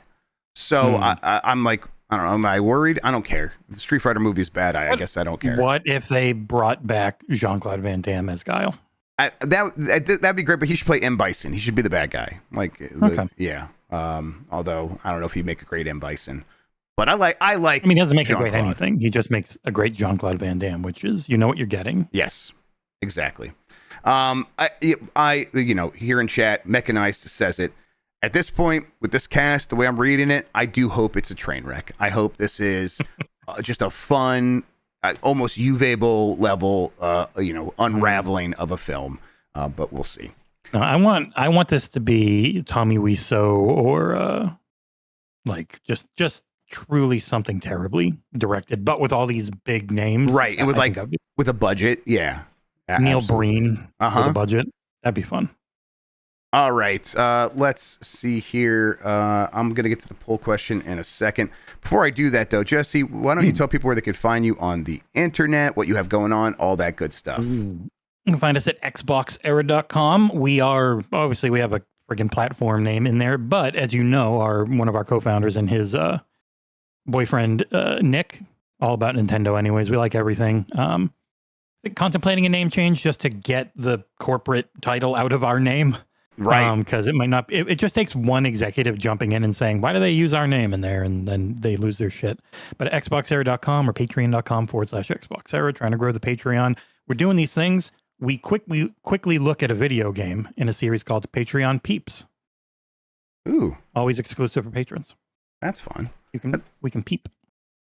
[SPEAKER 2] So I'm like, I don't know. Am I worried? I don't care. The Street Fighter movie is bad. I guess I don't care.
[SPEAKER 3] What if they brought back Jean-Claude Van Damme as Guile?
[SPEAKER 2] That'd be great, but he should play M. Bison. He should be the bad guy. Yeah. Although I don't know if he'd make a great M. Bison, but I like. I
[SPEAKER 3] mean, he doesn't make
[SPEAKER 2] Jean-Claude.
[SPEAKER 3] a great anything. He just makes a great Jean-Claude Van Damme, which is, you know what you're getting.
[SPEAKER 2] Yes, exactly. Here in chat, Mechanized says it. At this point, with this cast, the way I'm reading it, I do hope it's a train wreck. I hope this is just a fun, almost Uvable level, unraveling of a film. But we'll see.
[SPEAKER 3] No, I want this to be Tommy Wiseau or just truly something terribly directed, but with all these big names,
[SPEAKER 2] right? And with a budget, yeah.
[SPEAKER 3] Neil Breen with a budget, that'd be fun.
[SPEAKER 2] All right, let's see here. I'm going to get to the poll question in a second. Before I do that, though, Jesse, why don't you tell people where they could find you on the internet, what you have going on, all that good stuff.
[SPEAKER 3] You can find us at xboxera.com. We have a friggin' platform name in there, but as you know, one of our co-founders and his boyfriend, Nick, all about Nintendo anyways. We like everything. Contemplating a name change just to get the corporate title out of our name.
[SPEAKER 2] Right.
[SPEAKER 3] Because it might not, it just takes one executive jumping in and saying, why do they use our name in there? And then they lose their shit. But at xboxera.com or patreon.com/xboxera, trying to grow the Patreon. We're doing these things. We quickly look at a video game in a series called Patreon Peeps.
[SPEAKER 2] Ooh.
[SPEAKER 3] Always exclusive for patrons.
[SPEAKER 2] That's fun.
[SPEAKER 3] We can peep.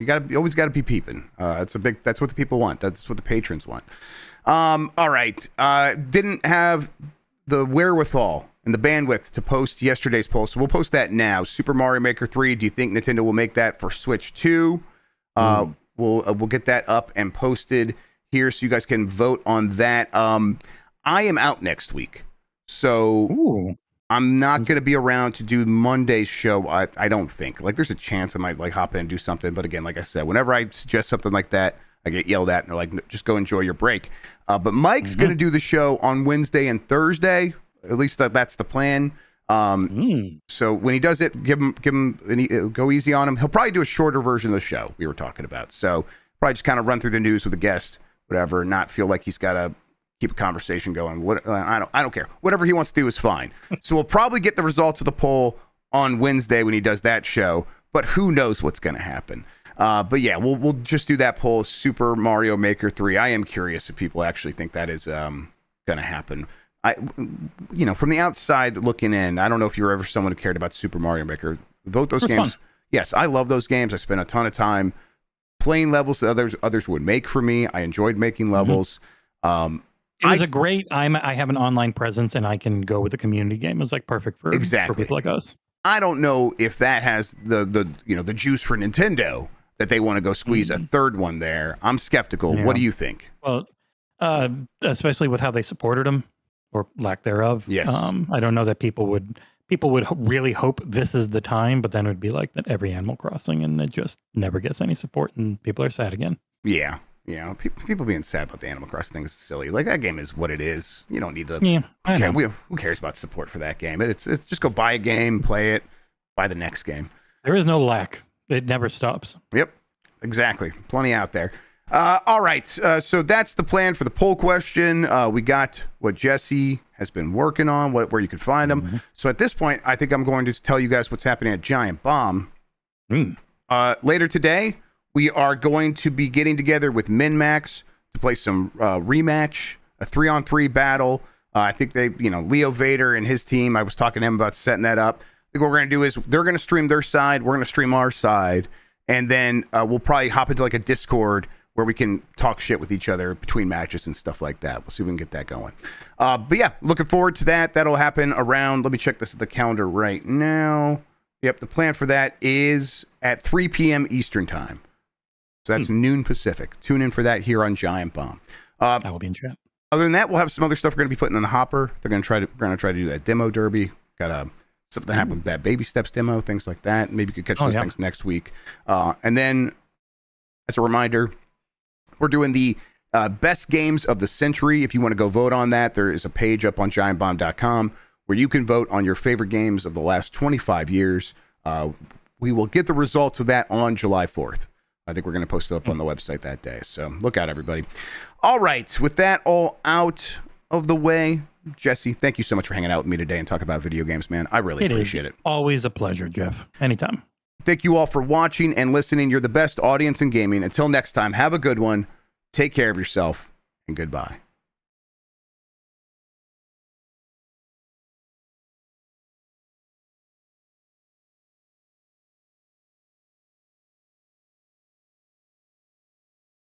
[SPEAKER 2] You always got to be peeping. That's what the people want. That's what the patrons want. All right. Didn't have the wherewithal and the bandwidth to post yesterday's poll, so we'll post that now. Super Mario Maker 3. Do you think Nintendo will make that for Switch 2? We'll get that up and posted here so you guys can vote on that. I am out next week, so I'm not going to be around to do Monday's show. I don't think. Like, there's a chance I might hop in and do something, but again, like I said, whenever I suggest something like that, I get yelled at and they're like, just go enjoy your break. But Mike's going to do the show on Wednesday and Thursday. At least that's the plan. So when he does it, give him go easy on him. He'll probably do a shorter version of the show we were talking about. So probably just kind of run through the news with a guest, whatever, not feel like he's got to keep a conversation going. I don't care. Whatever he wants to do is fine. So we'll probably get the results of the poll on Wednesday when he does that show, but who knows what's going to happen. But yeah, we'll just do that poll. Super Mario Maker 3. I am curious if people actually think that is going to happen. From the outside looking in, I don't know if you were ever someone who cared about Super Mario Maker. Both those games, fun. Yes, I love those games. I spent a ton of time playing levels that others would make for me. I enjoyed making levels.
[SPEAKER 3] It was I have an online presence and I can go with a community game. It was like perfect for people like us.
[SPEAKER 2] I don't know if that has the juice for Nintendo that they want to go squeeze a third one there. I'm skeptical. Yeah. What do you think?
[SPEAKER 3] Well, especially with how they supported them or lack thereof.
[SPEAKER 2] Yes.
[SPEAKER 3] I don't know that people would really hope this is the time, but then it would be like that every Animal Crossing and it just never gets any support and people are sad again.
[SPEAKER 2] Yeah. Yeah. People being sad about the Animal Crossing thing is silly. Like, that game is what it is. You don't need to.
[SPEAKER 3] Yeah.
[SPEAKER 2] Who cares about support for that game? It's just go buy a game, play it, buy the next game.
[SPEAKER 3] There is no lack. It never stops.
[SPEAKER 2] Yep, exactly. Plenty out there. All right. So that's the plan for the poll question. We got what Jesse has been working on, where you can find them. So at this point, I think I'm going to tell you guys what's happening at Giant Bomb. Later today, we are going to be getting together with MinMax to play some rematch, a 3-on-3 battle. I think Leo Vader and his team, I was talking to him about setting that up. I think what we're going to do is they're going to stream their side, we're going to stream our side, and then we'll probably hop into like a Discord where we can talk shit with each other between matches and stuff like that. We'll see if we can get that going. But yeah, looking forward to that. That'll happen around, let me check this at the calendar right now. Yep, the plan for that is at 3 p.m. Eastern time. So that's noon Pacific. Tune in for that here on Giant Bomb.
[SPEAKER 3] I will be in chat.
[SPEAKER 2] Other than that, we'll have some other stuff we're going to be putting in the hopper. We're going to try to do that demo derby. Got something happen with that Baby Steps demo, things like that. Maybe you could catch those things next week. And then, as a reminder, we're doing the best games of the century. If you want to go vote on that, there is a page up on giantbomb.com where you can vote on your favorite games of the last 25 years. We will get the results of that on July 4th. I think we're going to post it up on the website that day. So look out, everybody. All right. With that all out of the way, Jesse, thank you so much for hanging out with me today and talking about video games, man. I really appreciate it.
[SPEAKER 3] Always a pleasure, Jeff. Anytime.
[SPEAKER 2] Thank you all for watching and listening. You're the best audience in gaming. Until next time, have a good one. Take care of yourself, and goodbye.